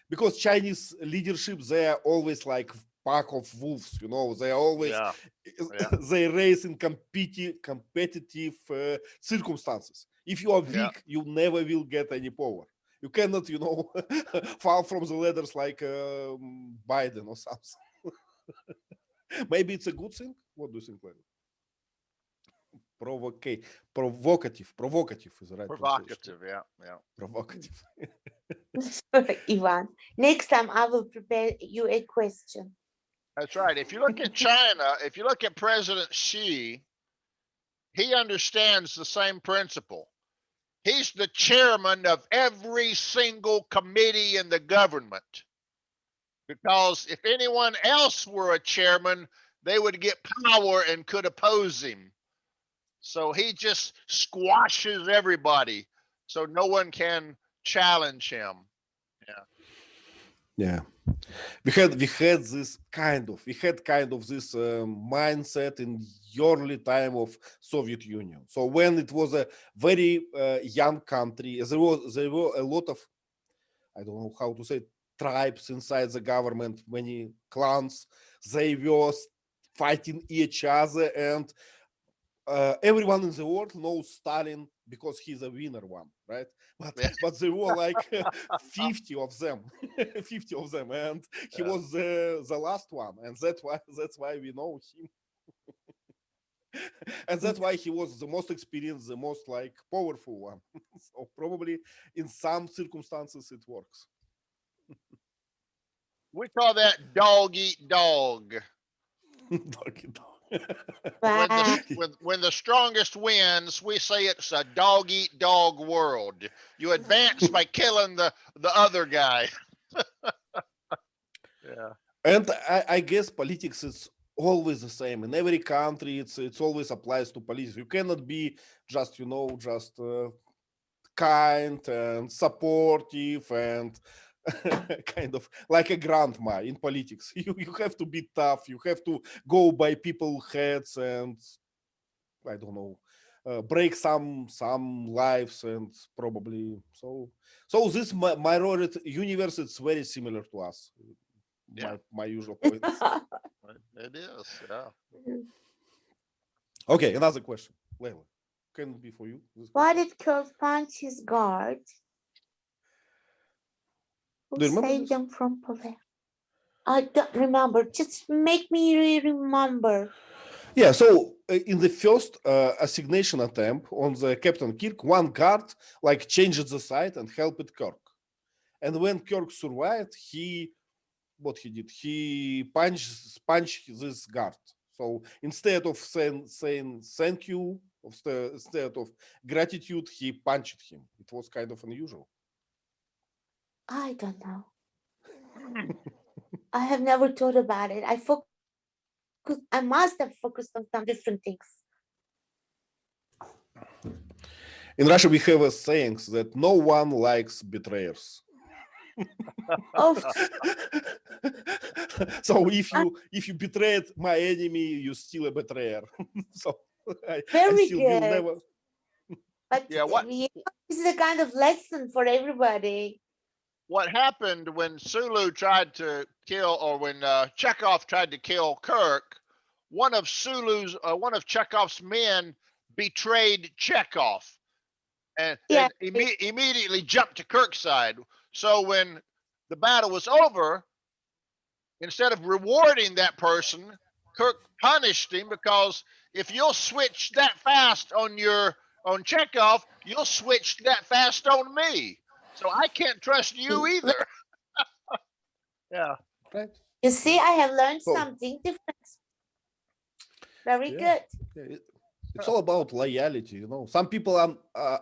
Because Chinese leadership, they are always like pack of wolves. They are always Yeah. they race in competitive circumstances. If you are weak, Yeah. you never will get any power. You cannot, fall from the ladders like Biden or something. Maybe it's a good thing. What do you think, Larry? Provocative is the right pronunciation. Provocative. Yeah. Yeah. Provocative. Ivan, next time I will prepare you a question. That's right. If you look at China, if you look at President Xi, he understands the same principle. He's the chairman of every single committee in the government. Because if anyone else were a chairman, they would get power and could oppose him. So he just squashes everybody, so no one can challenge him. Yeah. We had this kind of this mindset in the early time of Soviet Union. So when it was a very young country, there were a lot of, I don't know how to say, tribes inside the government, many clans. They were fighting each other, and everyone in the world knows Stalin because he's a winner one, right? But there were like 50 of them, 50 of them, and he was the last one, and that's why we know him. And that's why he was the most experienced, the most powerful one. So probably in some circumstances it works. We call that dog eat dog. Doggy dog. When the strongest wins, we say it's a dog eat dog world. You advance by killing the other guy. Yeah. And I guess politics is always the same in every country. It's always applies to politics. You cannot be just kind and supportive and kind of like a grandma in politics. You have to be tough. You have to go by people's heads and I don't know, break some lives and probably so this minority universe it's very similar to us. Yeah. My usual points. It is. Yeah. Okay, another question, Layla. Can it be for you? Why did Kirk punch his guard? Do you remember Save this? them from power. I don't remember. Just make me remember. Yeah, so in the first assignation attempt on the Captain Kirk, one guard like changed the side and helped Kirk. And when Kirk survived, what he did, he punched this guard. So instead of saying thank you, instead of gratitude, he punched him. It was kind of unusual. I don't know. I have never thought about it. I must have focused on some different things. In Russia, we have a saying that no one likes betrayers. Oh, So if you betrayed my enemy, you're still a betrayer. So I very still will good. never. But Yeah, what- this is a kind of lesson for everybody. What happened when Sulu tried to kill, or when Chekov tried to kill Kirk, one of Chekov's men betrayed Chekov, and Yeah. immediately jumped to Kirk's side. So when the battle was over, instead of rewarding that person, Kirk punished him, because if you'll switch that fast on Chekov, you'll switch that fast on me. So I can't trust you either. Yeah. Right? You see, I have learned Oh. something different. Very Yeah. good. Yeah, it's all about loyalty, Some people are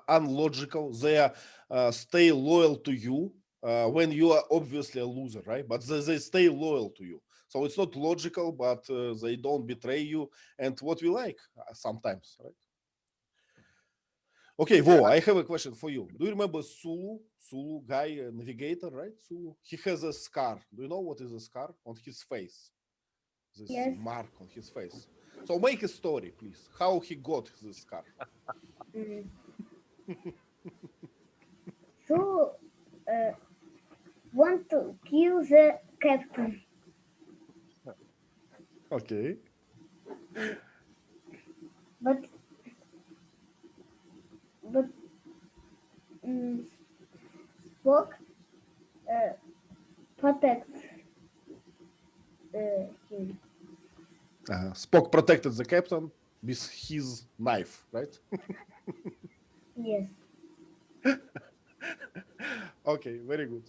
unlogical. They stay loyal to you when you are obviously a loser, right? But they stay loyal to you. So it's not logical, but they don't betray you. And what we like sometimes, right? Okay, Vo, I have a question for you. Do you remember Sulu? Sulu, guy, navigator, right? Sulu. He has a scar. Do you know what is a scar on his face? This Yes. mark on his face. So make a story, please. How he got this scar? Mm. So, want to kill the captain. Okay. But Spock protects him. Spock protected the captain with his knife, right? Yes. Okay, very good.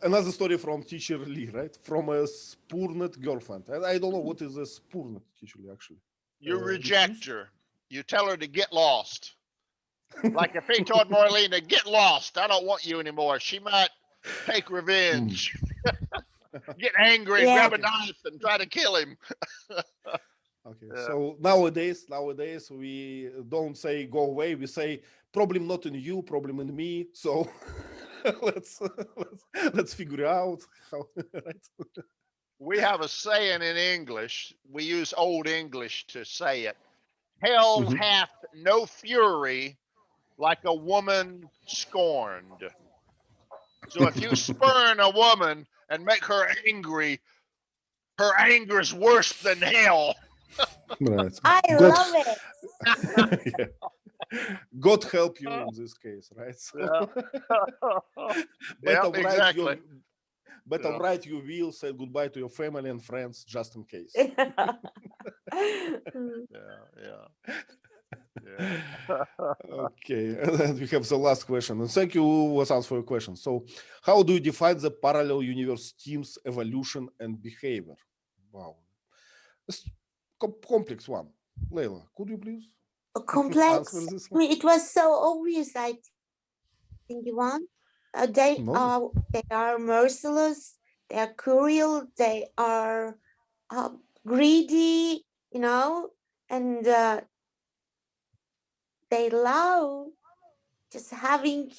Another story from teacher Lee, right? From a spurned girlfriend. And I don't know what is a spurned teacher Lee, actually. You Refused? reject her. You tell her to get lost. Like if he told Marlena, get lost, I don't want you anymore, she might take revenge. Get angry, Yeah. grab a knife, and try to kill him. Okay, Yeah. so nowadays we don't say go away. We say problem not in you, problem in me. So let's figure out how. Right? We have a saying in English. We use Old English to say it. Hell Mhm. hath no fury like a woman scorned. So if you spurn a woman and make her anger is worse than hell. Right. I God, love it. yeah. God help you in this case, right? So Yeah. better Yeah, exactly. Yeah. write your will, say goodbye to your family and friends just in case. Yeah, yeah. Okay, and then we have the last question. And thank you, Vasanth, for your question. So, how do you define the parallel universe team's evolution and behavior? Wow, it's complex one. Leila, could you please Complex. answer this I one? mean, it was so obvious. I think you want. They are merciless. They are cruel. They are greedy. And they love just having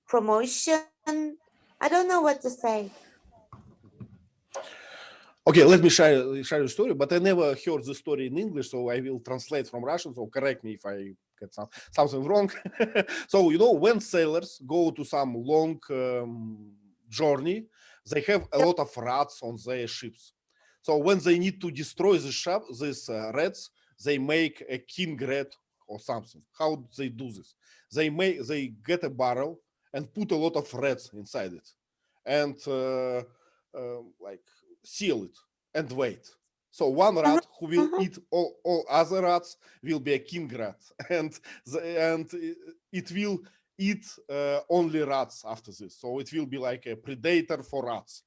promotion. I don't know what to say. Okay, let me share a story, but I never heard the story in English, so I will translate from Russian, so correct me if I get something wrong. So, when sailors go to some long journey, they have a lot of rats on their ships. So when they need to destroy these rats, they make a king rat or something. How they do this? They get a barrel and put a lot of rats inside it, and like seal it and wait. So one rat who will eat all other rats will be a king rat, and it will eat only rats after this. So it will be like a predator for rats.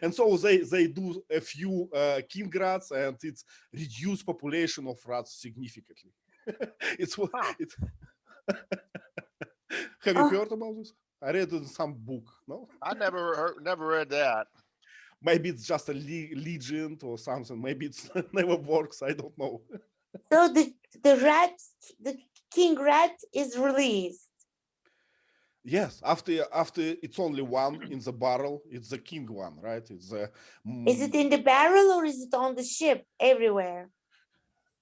And so they do a few king rats, and it's reduced population of rats significantly. It, have you heard about this? I read it in some book. No, I never read that. maybe it's just a legend or something. Maybe it's never works. I don't know. So the king rat is released. Yes, after it's only one in the barrel, it's the king one, right? It's Is it in the barrel or is it on the ship everywhere?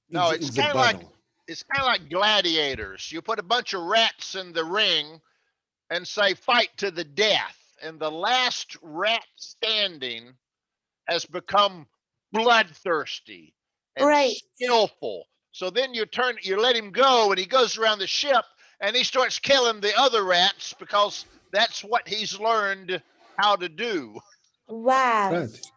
No, in it's the kind of like barrel. it's kind of like gladiators. You put a bunch of rats in the ring and say fight to the death, and the last rat standing has become bloodthirsty and Right. skillful. So then you let him go, and he goes around the ship and he starts killing the other rats because that's what he's learned how to do. Wow. Right.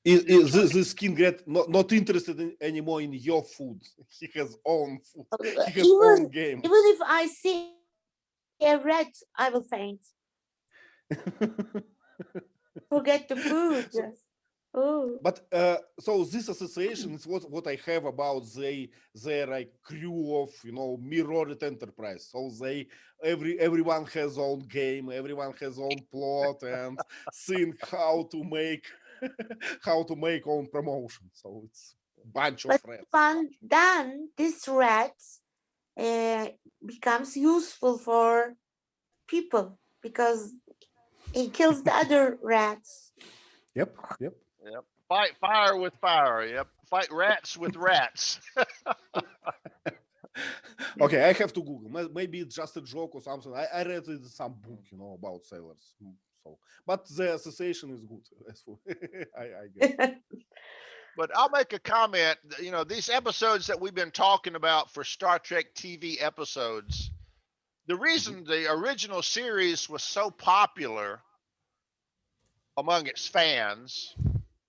This king rat not interested anymore in your food. He has own food. He has own game. Even if I see a rat, I will faint. Forget the food. Oh. But so this association is what I have about their like crew of mirrored enterprise. So everyone has own game, everyone has own plot, and think how to make own promotion. So it's a bunch of rats. Then this rat becomes useful for people because he kills the other rats. Yep. Yep. Fight fire with fire. Yep. Fight rats with rats. Okay, I have to Google. Maybe it's just a joke or something. I read it in some book, about sailors. So, but the association is good. As for I guess. But I'll make a comment. These episodes that we've been talking about for Star Trek TV episodes, the reason the original series was so popular among its fans,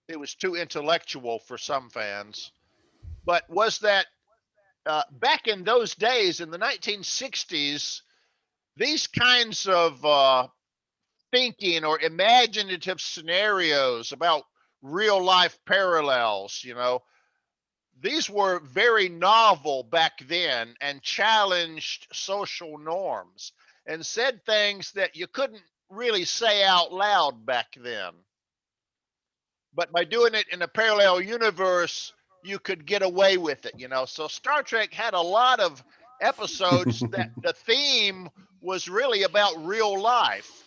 it was too intellectual for some fans, but was that back in those days, in the 1960s, these kinds of thinking or imaginative scenarios about real life parallels, these were very novel back then and challenged social norms and said things that you couldn't really say out loud back then. But by doing it in a parallel universe, you could get away with it, So Star Trek had a lot of episodes that the theme was really about real life.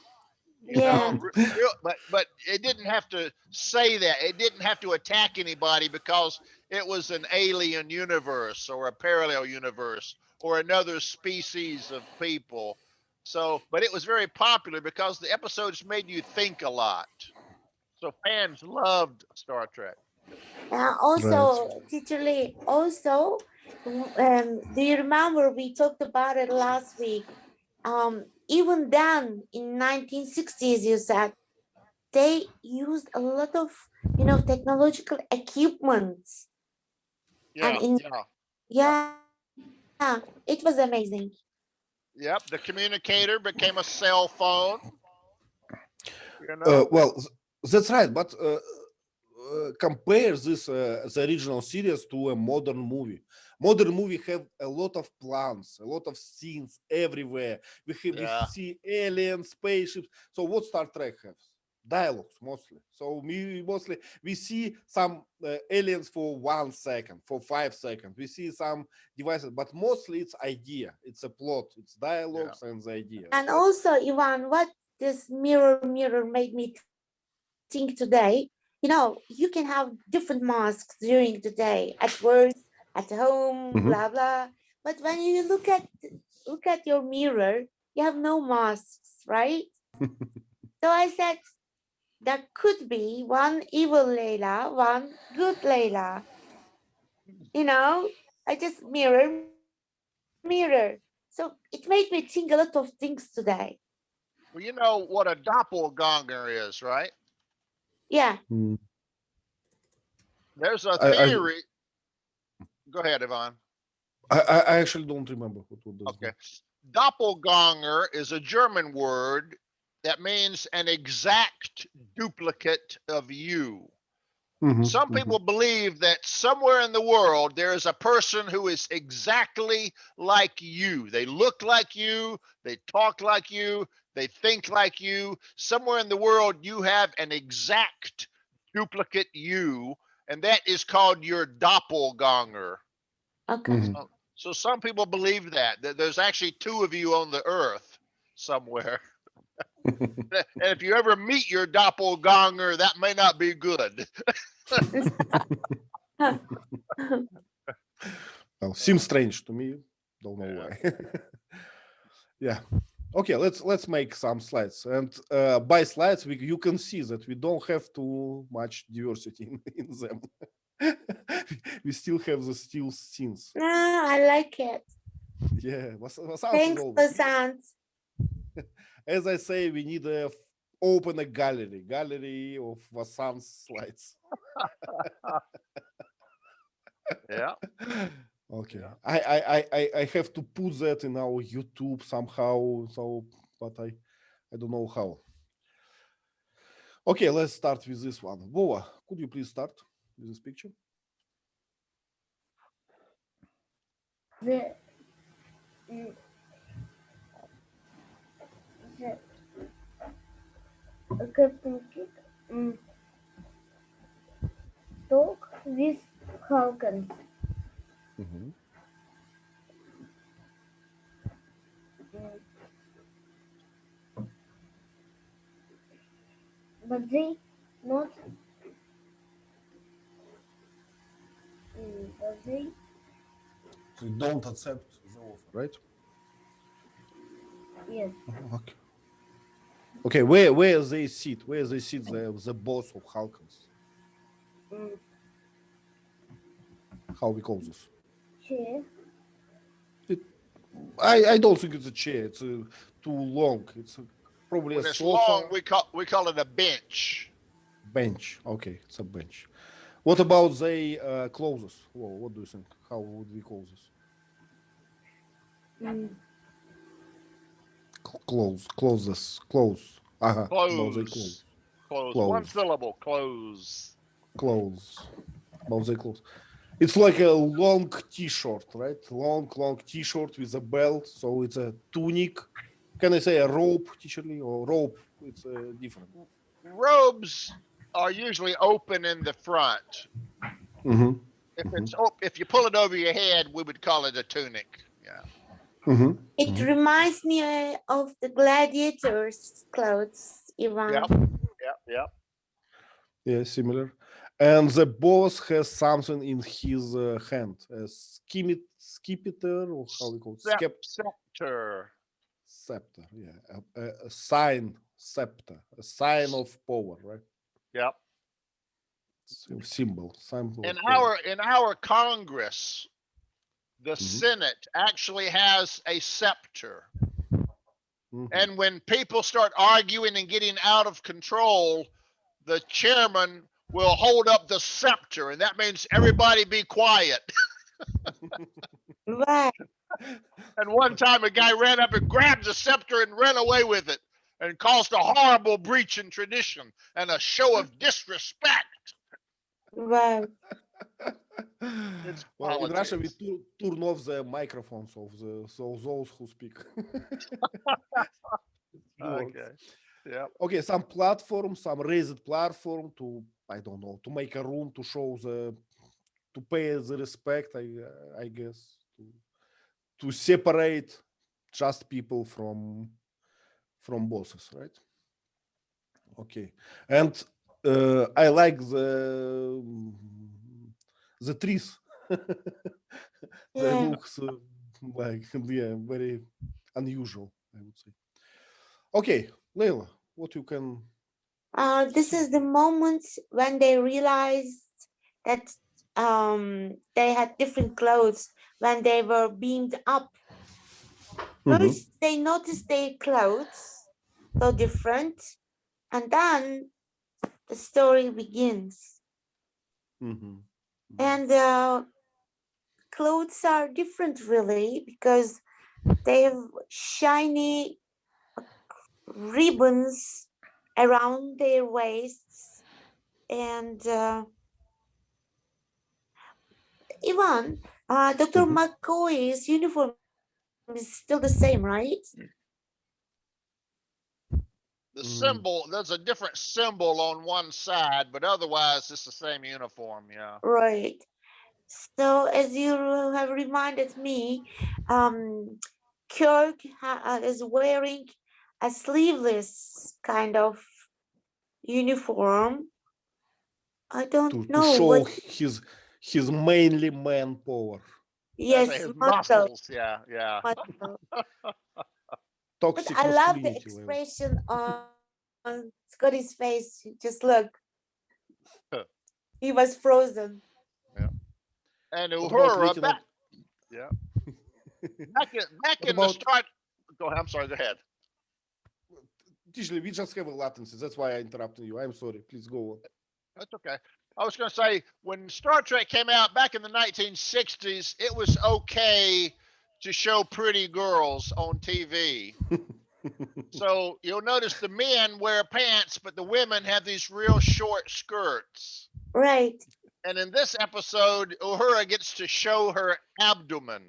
But it didn't have to say that. It didn't have to attack anybody because it was an alien universe or a parallel universe or another species of people. So, but it was very popular because the episodes made you think a lot. So fans loved Star Trek. Also, Teacher Lee, do you remember we talked about it last week? Even then, in 1960s, you said they used a lot of, technological equipment. Yeah, It was amazing. Yep, the communicator became a cell phone. Well, that's right, but compare this the original series to a modern movie. Modern movie have a lot of plans, a lot of scenes everywhere. We see aliens, spaceships. So what Star Trek has? Dialogues mostly. So we see some aliens for 1 second, for 5 seconds. We see some devices, but mostly it's idea. It's a plot. It's dialogues and the idea. And also, Ivan, what this Mirror Mirror made me think today, you can have different masks during the day, at work, at home, blah blah. But when you look at your mirror, you have no masks, right? So I said there could be one evil Layla, one good Layla. I just mirror. So So it made me think a lot of things today. Well, you know what a doppelganger is, right? Yeah. Mm. There's a I- theory. Go ahead, Yvonne. I actually don't remember what does Okay. Doppelganger is a German word that means an exact duplicate of you. Mhm, Some mhm. people believe that somewhere in the world there is a person who is exactly like you. They look like you, they talk like you, they think like you. Somewhere in the world you have an exact duplicate you, and that is called your doppelganger. Okay. Mhm. So some people believe that there's actually two of you on the earth somewhere. And if you ever meet your doppelganger, that may not be good. Well, seems strange to me. Don't know why. Yeah. Okay, let's make some slides. And by slides, you can see that we don't have too much diversity in them. We still have the steel scenes. No, I like it. Yeah. Vasanth is Thanks, always. Vasanth. As I say, we need to open a gallery of Vasanth slides. Yeah. Okay. Yeah. I have to put that in our YouTube somehow. So, but I don't know how. Okay, let's start with this one. Vova, could you please start with this picture? The mm, the Captain Kidd talk with Halkans. Mm-hmm. Mm, but they not. But they So you don't accept the offer, right? yes. Okay. Okay, where they sit? Where they sit the boss of Halkans? Mm, How we call this? chair. I don't think it's a chair. It's too long. It's probably When a it's sofa. long, we call it a bench. Bench. Okay, it's a bench. What about the clothes? Whoa, what do you think? How would we call this? Mm, Clothes. About the Clothes. Clothes. One Clothes. syllable. Clothes. Clothes. About the clothes. It's like a long T-shirt, right? Long T-shirt with a belt. So it's a tunic. Can I say a robe, T-shirt, or robe? It's different. Robes are usually open in the front. Mm-hmm. If you pull it over your head, we would call it a tunic. Yeah. Mm-hmm. It reminds me of the gladiators' clothes, Ivan. Yep. Yeah, similar. And the boss has something in his hand, a skipper, or how we call it? Scepter. Scepter, yeah. A sign, scepter, a sign of power, right? Yep. Symbol In of power. our Congress, the Mhm. Senate actually has a scepter. Mhm. And when people start arguing and getting out of control, the chairman will hold up the scepter, and that means everybody be quiet. Right. And one time a guy ran up and grabbed the scepter and ran away with it and caused a horrible breach in tradition and a show of disrespect. Right. It's Well, in Russia, we politics. turn off the microphones of those who speak. Okay. Yep. Okay, some platform, some raised platform to, I don't know, to make a room to show to pay the respect, I guess, to separate just people from bosses, right? Okay, and I like the trees. They Yeah. look like, yeah, very unusual, I would say. Okay, Leila, what you can This is the moment when they realized that they had different clothes when they were beamed up. First, they notice their clothes, so different, and then the story begins. And clothes are different, really, because they have shiny ribbons around their waists, and even Dr. McCoy's uniform is still the same, right? The symbol, there's a different symbol on one side, but otherwise it's the same uniform. Yeah. Right. So, as you have reminded me, Kirk is wearing a sleeveless kind of uniform. I don't To know show what. his mainly manpower. And Yes, his muscle, muscles. Yeah. Yeah. muscle. But Toxic I love the masculinity level. expression on Scotty's face. Just look, he was frozen. Yeah. And What about Uhura Lieutenant? yeah. Back What in the about start. Go ahead. I'm sorry. Go ahead. usually we just have a latency. That's why I interrupted you. I'm sorry. Please go on. That's okay. I was going to say, when Star Trek came out back in the 1960s, it was okay to show pretty girls on TV. So you'll notice the men wear pants, but the women have these real short skirts. Right. And in this episode, Uhura gets to show her abdomen,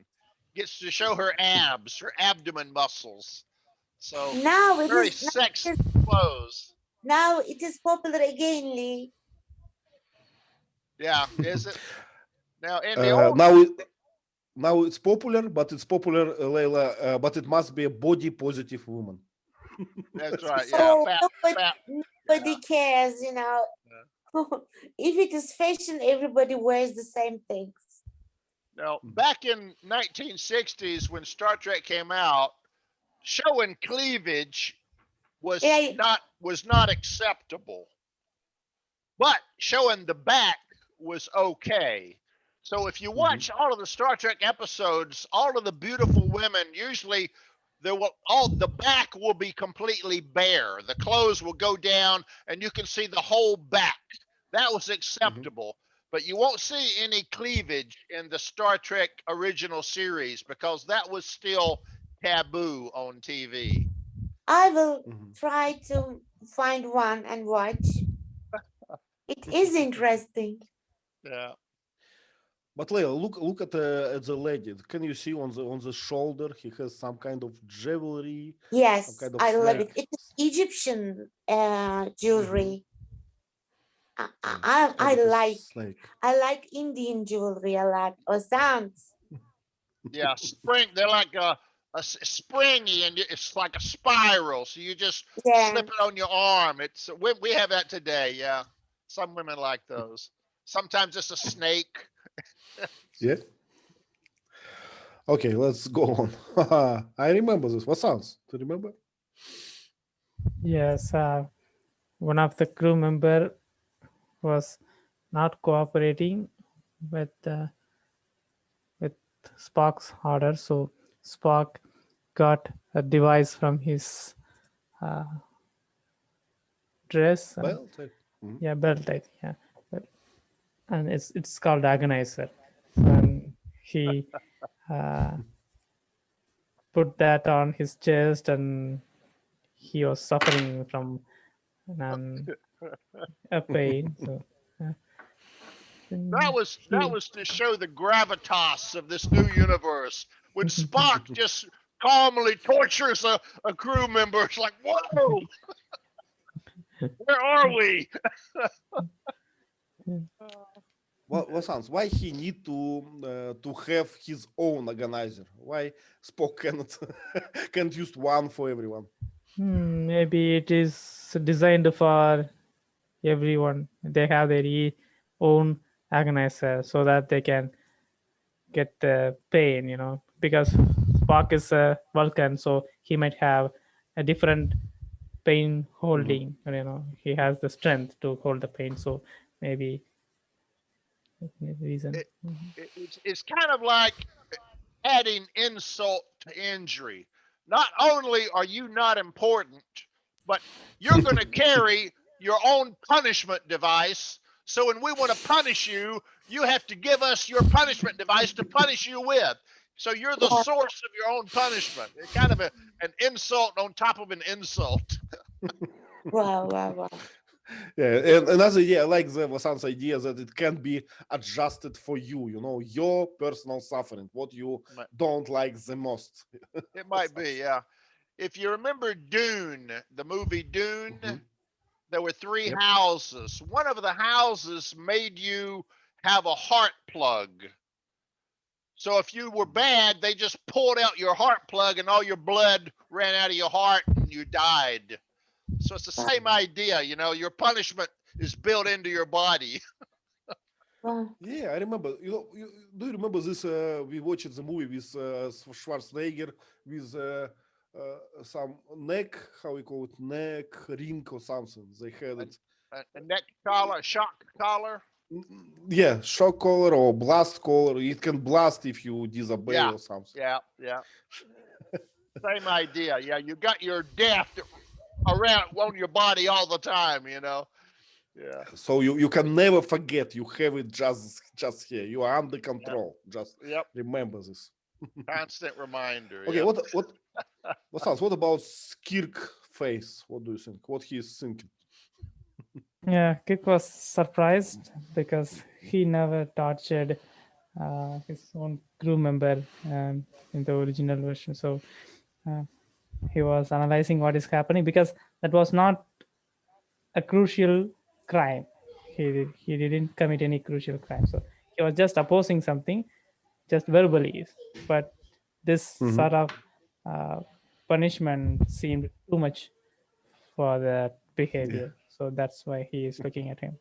gets to show her abs, her abdomen muscles. So Now it very is. sexy clothes. Now it is popular again, Lee. Yeah, is it? Now in the old Now it's popular, but it's popular, Layla. But it must be a body positive woman. that's right, yeah, So fat, nobody cares, you know. If it is fashion, everybody wears the same things. Now, back in 1960s when Star Trek came out, showing cleavage was Yeah, not acceptable. But showing the back was okay. So if you watch all of the Star Trek episodes, all of the beautiful women usually the back will be completely bare. The clothes will go down and you can see the whole back. That was acceptable. But you won't see any cleavage in the Star Trek original series because that was still taboo on TV. I will try to find one and watch. It is interesting. Yeah. But Layla, look at the lady. Can you see on the shoulder? He has some kind of jewelry. Yes, some kind of I love it. snake. It's Egyptian jewelry. Kind I of a like snake. I like Indian jewelry a lot. Or sounds. Yeah, they're like a springy, and it's like a spiral. So you just Yeah. slip it on your arm. It's we have that today. Yeah, some women like those. Sometimes it's a snake. Yeah. Okay, let's go on. I remember this. What sounds? Do you remember? Yes, one of the crew member was not cooperating with Spock's order, so Spock got a device from his dress. Well, Yeah, belt, I think. Yeah, and it's called agonizer. And he put that on his chest, and he was suffering from a pain. So That was to show the gravitas of this new universe. When Spock just calmly tortures a crew member, it's like, whoa, where are we? what sounds? Why he need to have his own organizer? Why Spock can't use one for everyone? maybe it is designed for everyone. They have their own agonizer so that they can get the pain, because Spock is a Vulcan, so he might have a different pain holding. He has the strength to hold the pain, so maybe that's the reason. It's kind of like adding insult to injury. not only are you not important, but you're going to carry your own punishment device. So when we want to punish you, you have to give us your punishment device to punish you with. So you're the source of your own punishment. It's kind of an insult on top of an insult. Wow, wow, wow. Yeah, and another idea, I like the Vasanth's idea that it can be adjusted for you, your personal suffering, what you don't like the most. It might be, yeah. If you remember Dune, the movie Dune, there were three Yep. houses. One of the houses made you have a heart plug. So if you were bad, they just pulled out your heart plug and all your blood ran out of your heart and you died. So it's the same idea, your punishment is built into your body. Wow. Yeah, I remember. Do you remember this? We watched the movie with Schwarzenegger with some neck, how we call it, neck ring or something. They had it. A neck collar, shock collar. Yeah, shock collar or blast collar. It can blast if you disobey or something. Yeah. Same idea. Yeah, you got your death around on your body all the time, Yeah. So you can never forget. You have it just here. You are under control. Just remember this. Constant reminder. Okay, what about Kirk face? What do you think? What he is thinking? Yeah, Kirk was surprised because he never tortured his own crew member in the original version. So he was analyzing what is happening because that was not a crucial crime. He didn't commit any crucial crime. So he was just opposing something, just verbally. But this sort of punishment seemed too much for that behavior. So that's why he is looking at him.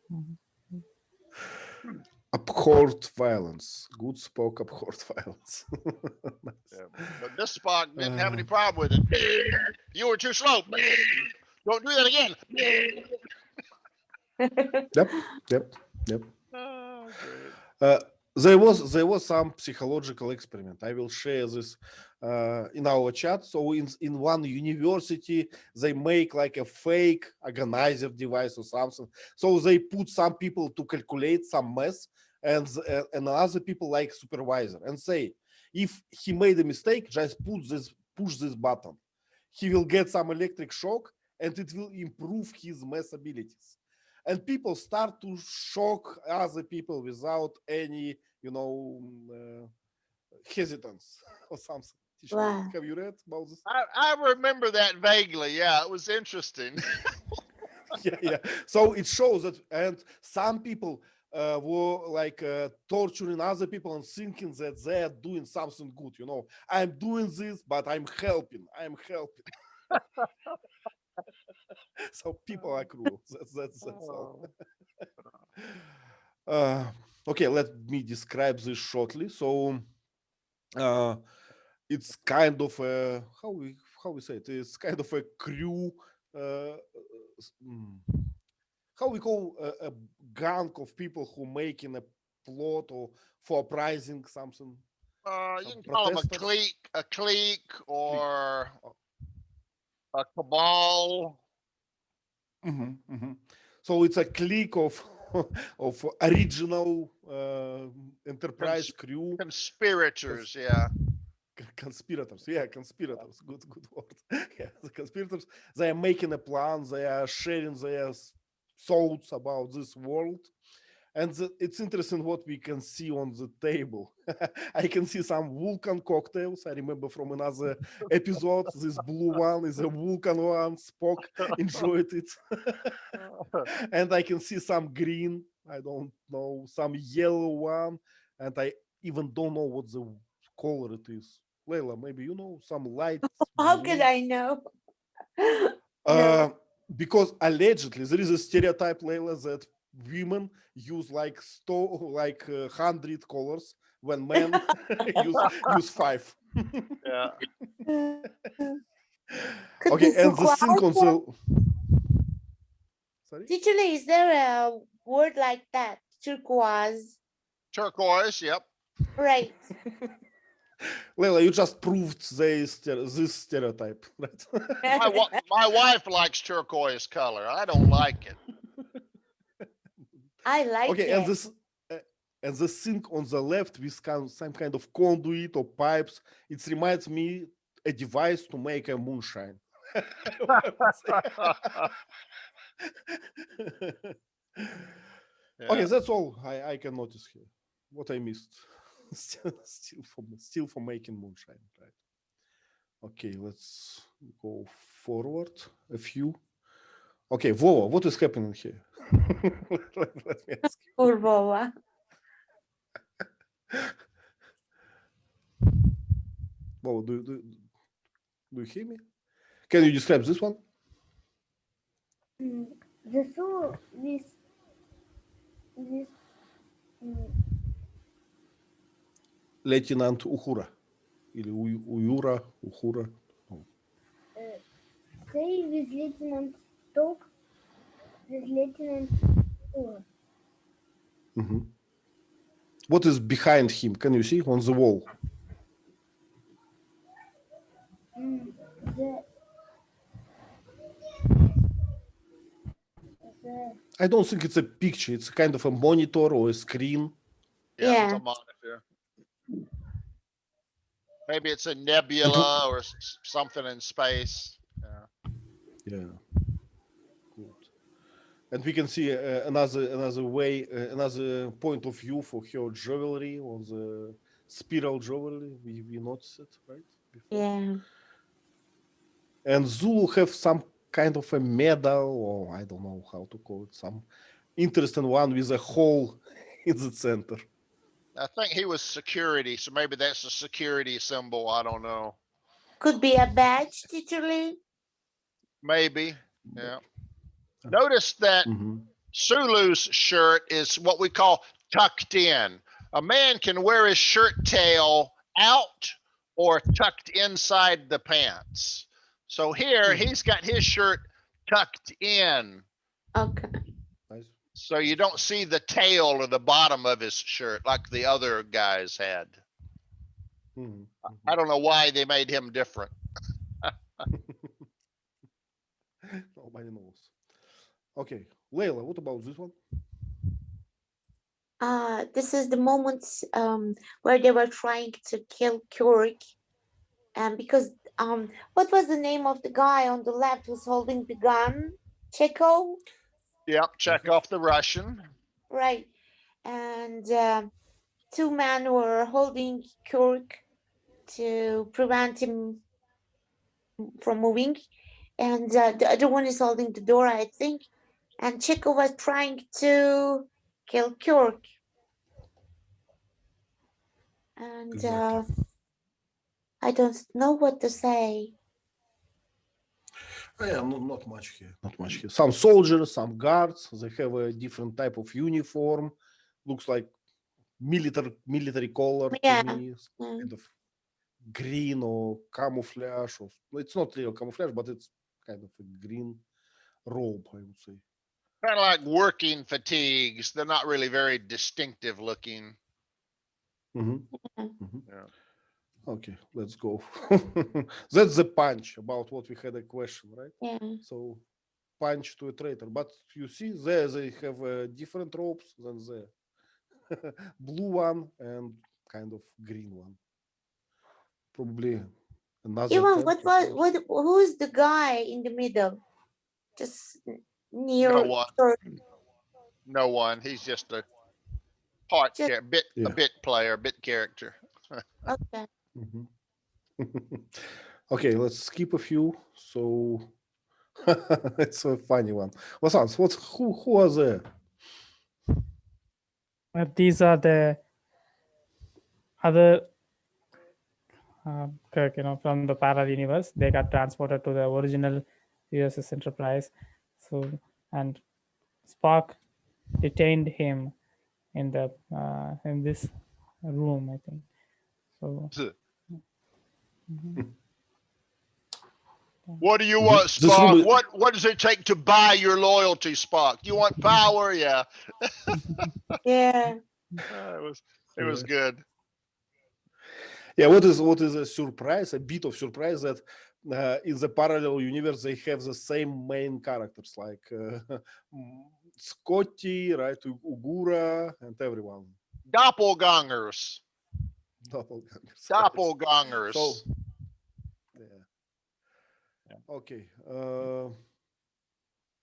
Abhorred violence. Good Spock abhorred violence. But this Spock didn't have any problem with it. You were too slow. Don't do that again. Yep. Oh, great. There was some psychological experiment. I will share this in our chat. So in one university, they make like a fake organizer device or something. So they put some people to calculate some math and other people like supervisor and say, if he made a mistake, just push this button. He will get some electric shock and it will improve his math abilities. And people start to shock other people without any, hesitance or something. Wow. Have you read about this? I remember that vaguely. Yeah, it was interesting. Yeah. So it shows that, and some people were like torturing other people and thinking that they are doing something good. I'm doing this, but I'm helping. So people are cruel. That's all. Okay, let me describe this shortly. So it's kind of a how we say it. It's kind of a crew. How we call a gang of people who making a plot or for uprising something. You can call them a clique, or a cabal. So it's a clique of original enterprise crew. Conspirators, yeah. Conspirators. Good word. Yeah, the conspirators. They are making a plan. They are sharing their thoughts about this world. And it's interesting what we can see on the table. I can see some Vulcan cocktails. I remember from another episode, this blue one is a Vulcan one. Spock enjoyed it. And I can see some green, I don't know, some yellow one. And I even don't know what the color it is. Leila, maybe you know some light. How could I know? Because allegedly there is a stereotype, Leila, that women use like 100 colors when men use 5. Yeah. Okay, and the thing on the sorry? Literally, is there a word like that? Turquoise. Turquoise, yep. Right. Leila, you just proved this stereotype, right? My wife likes turquoise color. I don't like it. I like Okay, it. and the thing on the left with some kind of conduit or pipes, it reminds me a device to make a moonshine. Yeah. Okay, that's all I can notice here. What I missed, still for making moonshine, right? Okay, let's go forward a few. Okay, Vova, what is happening here? Let me ask you. Poor Vova. Vova, do you hear me? Can you describe this one? The Sulu with Lieutenant Uhura. Или Уюра, Ухура. say with Lieutenant Talk with Lieutenant Uhura. Mhm. What is behind him? Can you see on the wall? I don't think it's a picture. It's kind of a monitor or a screen. Yeah, it's Yeah. a monitor. Maybe it's a nebula or something in space. Yeah. Good. And we can see another way, another point of view for her jewelry on the spiral jewelry. We noticed it, right? Before. Yeah. And Zulu have some kind of a medal, or I don't know how to call it, some interesting one with a hole in the center. I think he was security, so maybe that's a security symbol. I don't know. Could be a badge, Teacher Lee. Maybe. Yeah. Notice that Sulu's shirt is what we call tucked in. A man can wear his shirt tail out or tucked inside the pants. So here he's got his shirt tucked in. Okay. Nice. So you don't see the tail or the bottom of his shirt like the other guys had. I don't know why they made him different. Nobody knows. Okay, Leila, what about this one? This is the moment where they were trying to kill Kirk, and because what was the name of the guy on the left who's holding the gun? Chekov, Yep, Chekov the Russian. right? And two men were holding Kirk to prevent him from moving, and the other one is holding the door, I think. And Chekov was trying to kill Kirk. And Exactly. I don't know what to say. Yeah, not much here. Not much here. Some soldiers, some guards. They have a different type of uniform. Looks like military color Yeah. to me. Kind of green or camouflage. Or it's not real camouflage, but it's kind of a green robe, I would say. Kind of like working fatigues. They're not really very distinctive looking. Yeah. Okay, let's go. That's the punch about what we had a question, right? Yeah. So punch to a traitor. But you see there they have different ropes than the blue one and kind of green one. Probably another. Ivan, who's the guy in the middle? Just near. No one. No one. He's just a a bit player, bit character. Okay. Okay, let's skip a few. So it's a funny one. Vasanth, who are there? These are the other Kirk, from the parallel universe. They got transported to the original USS Enterprise. So, and Spock detained him in the in this room, I think. So. What do you want, Spock? What does it take to buy your loyalty, Spock? You want power? Yeah. Yeah. It was good. Yeah, what is a surprise? A bit of surprise that in the parallel universe they have the same main characters like Scotty, right? Uhura, and everyone. Doppelgangers. Doppelgangers. Doppelgangers. So, yeah. Okay.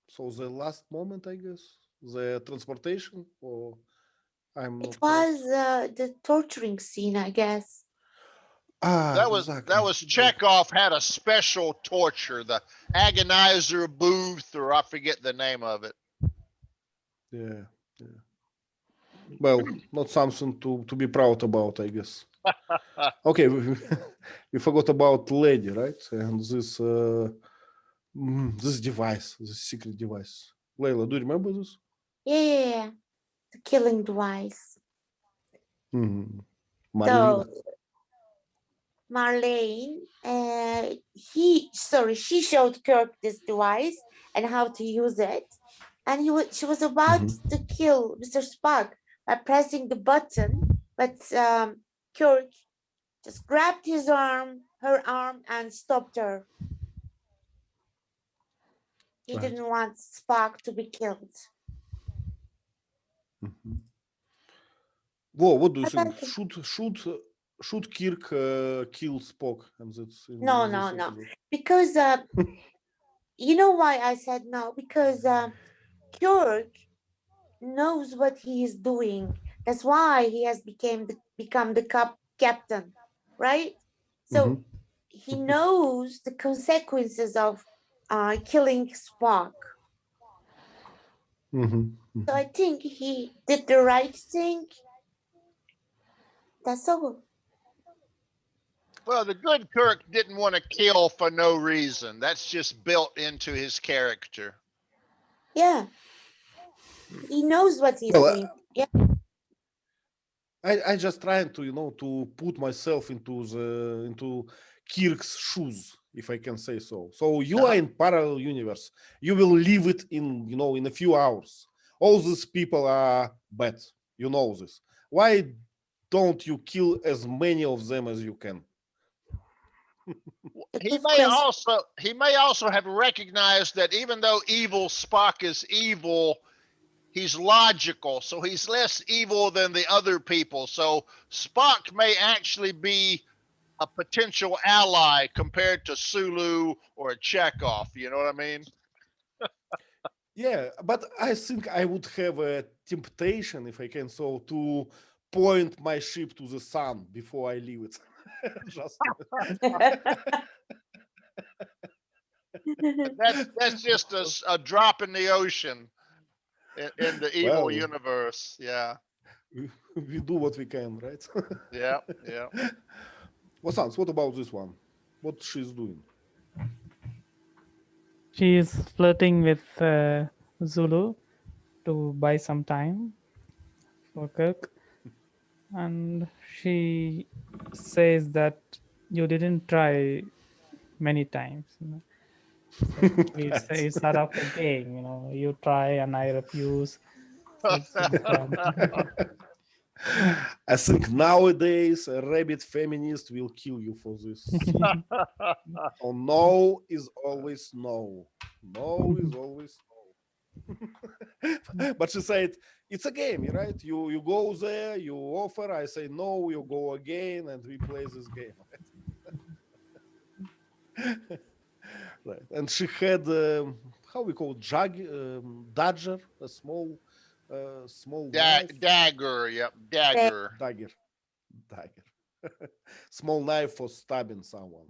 So the last moment, I guess, the transportation, or I'm not. It was the torturing scene, I guess. That was Exactly. Chekov had a special torture, the agonizer booth, or I forget the name of it. Yeah. Well, not something to be proud about, I guess. Okay, we forgot about Lady, right? And this this device, this secret device. Layla, do you remember this? Yeah. The killing device. Marlena. So Marlene, she showed Kirk this device and how to use it. And she was about to kill Mr. Spock by pressing the button, but Kirk just grabbed her arm, and stopped her. He Right. didn't want Spock to be killed. Whoa, what do you But think? I Should Kirk kill Spock? And that's in No, this no. episode? Because you know why I said no? Because Kirk knows what he is doing. That's why he has become the captain, right? So he knows the consequences of killing Spock. So I think he did the right thing. That's all. Well, the good Kirk didn't want to kill for no reason. That's just built into his character. Yeah. He knows what he's Well, doing. Yeah. I just trying to to put myself into Kirk's shoes, if I can say so. So you are in parallel universe. You will leave it in a few hours. All these people are bad. You know this. Why don't you kill as many of them as you can? He may also have recognized that even though evil Spock is evil, he's logical, so he's less evil than the other people. So Spock may actually be a potential ally compared to Sulu or Chekov. You know what I mean? Yeah, but I think I would have a temptation, if I can, so to point my ship to the sun before I leave it. Just That's just a drop in the ocean in the evil universe. Yeah. We do what we can, right? Yeah. What about this one? What she's doing? She is flirting with Zulu to buy some time for Kirk. And she says that you didn't try many times. So it's sort of a game, you try and I refuse. So it's I think nowadays a rabid feminist will kill you for this. Oh, no is always no. No is always no. But she said it's a game, right? You go there, you offer, I say no, you go again, and we play this game. Right? Right. And she had how we call it, dodger, a small knife. Dagger. Yep. Dagger. Dagger. Small knife for stabbing someone.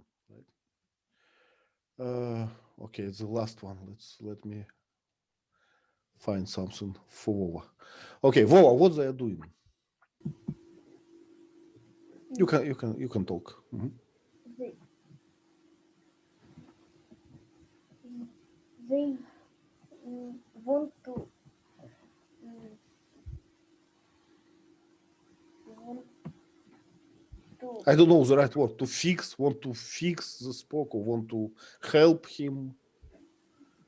Right? Okay, it's the last one. Let me find something for Vova. Okay, Vova, what they are doing? You can talk. They want to I don't know the right word. Want to fix the Spock, or want to help him.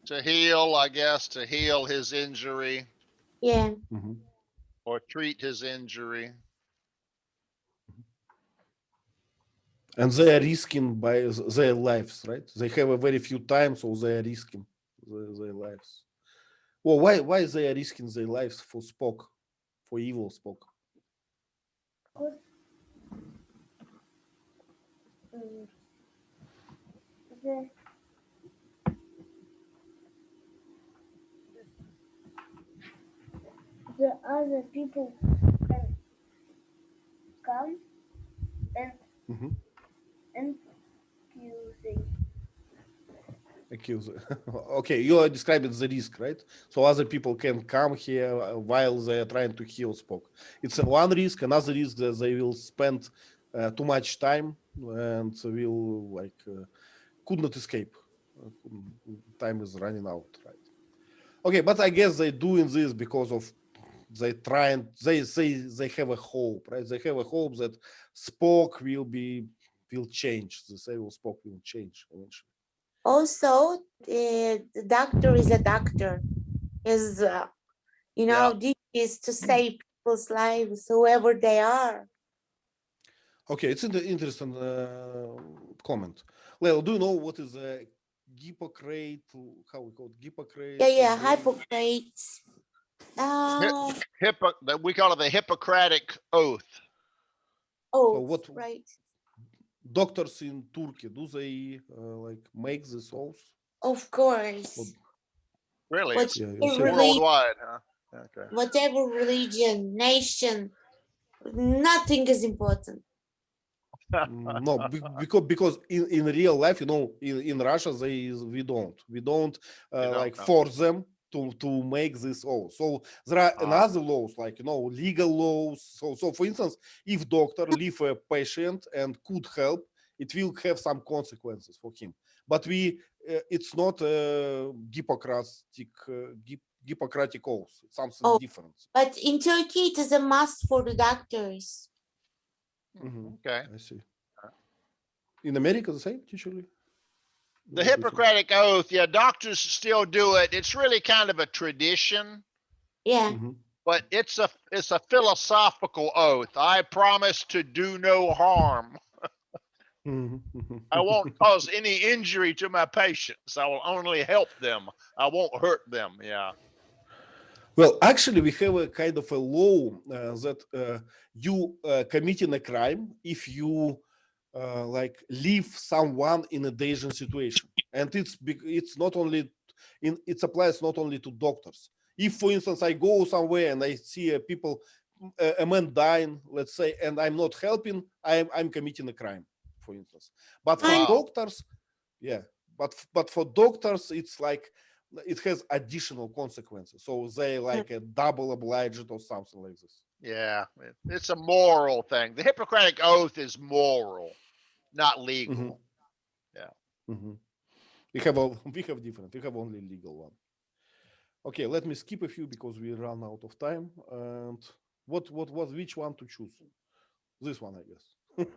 To heal, I guess, to heal his injury. Yeah. Or treat his injury. And they are risking by their lives, right? They have a very few times, so they are risking their lives. Well, why they are risking their lives for Spock, for evil Spock? Because um, the the other people can come and Mm-hmm. and kill them. Accuse. Okay, you are describing the risk, right? So other people can come here while they are trying to heal Spock. It's one risk. Another risk that they will spend too much time and will could not escape. Time is running out, right? Okay, but I guess they're doing this because of they have a hope, right? They have a hope that Spock will change. The evil Spock will change eventually. Also, the doctor is a doctor. His, Yeah. duty is to save people's lives, whoever they are. Okay, it's an interesting comment. Well, do you know what is a Hippocrate? How we call it? Hippocrate? Yeah, Oath? Hippocrates. We call it the Hippocratic Oath. So Oh, what right. doctors in Turkey do they make this oath? Of course. Really, it's Whatever worldwide, huh? Okay. whatever religion, nation, nothing is important. No, because in real life, in Russia, we don't don't, no. force them to make this oath. So there are another laws like legal laws. So for instance, if doctor leave a patient and could help, it will have some consequences for him. But it's not a Hippocratic oath. It's something different. But in Turkey, it is a must for the doctors. Okay. I see. In America, the same, usually. The Hippocratic Oath, yeah, doctors still do it. It's really kind of a tradition. Yeah. But it's a philosophical oath. I promise to do no harm. I won't cause any injury to my patients. I will only help them. I won't hurt them. Yeah. Well, actually, we have a kind of a law that you committing a crime if you leave someone in a dangerous situation, and it's not only it applies not only to doctors. If, for instance, I go somewhere and I see a man dying, let's say, and I'm not helping, I'm committing a crime, for instance. But for doctors, yeah, but for doctors, it's like it has additional consequences. So they like a double obliged or something like this. Yeah, it's a moral thing. The Hippocratic Oath is moral, not legal. Yeah. We have different. We have only legal one. Okay, let me skip a few because we run out of time. And which one to choose? This one, I guess.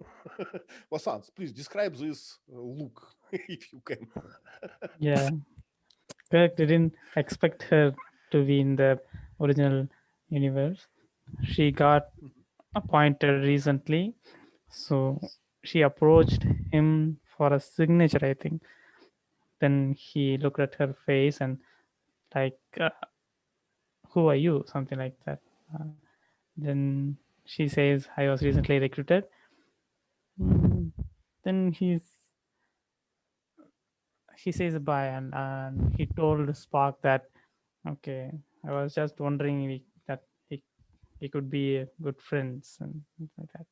Vasanth, please describe this look if you can. Yeah. Kirk didn't expect her to be in the original universe. She got appointed recently, so she approached him for a signature, I think. Then he looked at her face and like, who are you? Something like that. Then she says, I was recently recruited. Then he says bye, and he told Spock that, okay, I was just wondering that he could be good friends and things like that.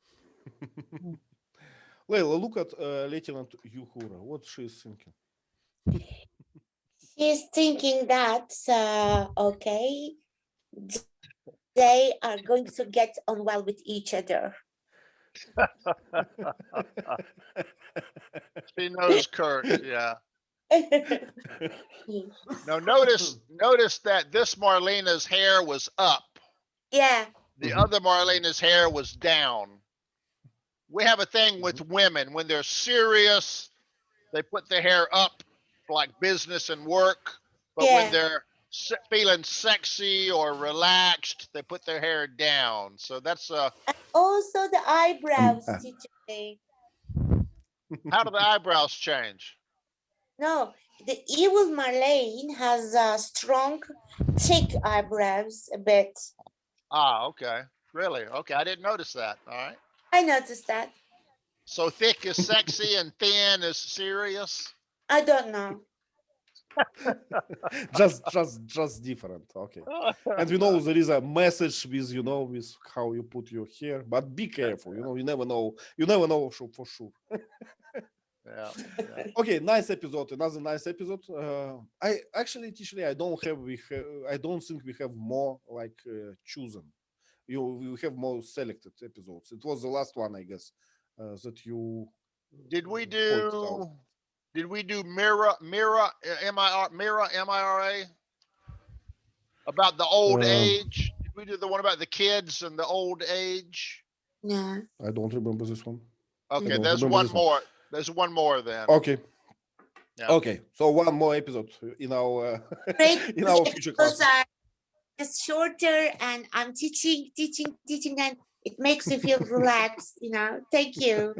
Leila, look at Lieutenant Uhura. What she's thinking? She's thinking that, okay, they are going to get on well with each other. She knows Kirk, yeah. Now notice that this Marlena's hair was up. Yeah. The other Marlena's hair was down. We have a thing with women when they're serious, they put their hair up for like business and work. But when they're feeling sexy or relaxed, they put their hair down. So that's also the eyebrows, teacher. How do the eyebrows change? No, the evil Marlene has strong, thick eyebrows a bit. Ah, okay. Really? Okay, I didn't notice that. All right. I noticed that. So thick is sexy and thin is serious. I don't know. just different. Okay. And we know there is a message with, with how you put your hair, but be careful. You never know. You never know for sure. Yeah. Okay, nice episode. Another nice episode. I actually, Tishley, I don't think we have more like chosen. We have more selected episodes. It was the last one, I guess, that you Did we pointed out. do? Did we do mirror MIRA about the old age? Did we do the one about the kids and the old age? No. I don't remember this one. Okay, don't there's remember one this one. more. There's one more then. Okay. Yeah. Okay. So one more episode in our Great. in our future Those classes. are just shorter, and I'm teaching, and it makes you feel relaxed. Thank you.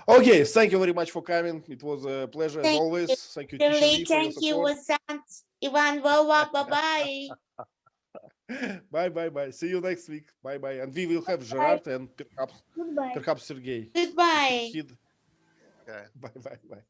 Okay, thank you very much for coming. It was a pleasure as Thank always. you. Thank you, Tisha Shirley, Lee, for your thank you, support. Vasanth, Ivan, Vova, bye-bye. Bye. See you next week. Bye. And we will have Gerard and Goodbye. perhaps Sergey. Goodbye. Okay. Bye.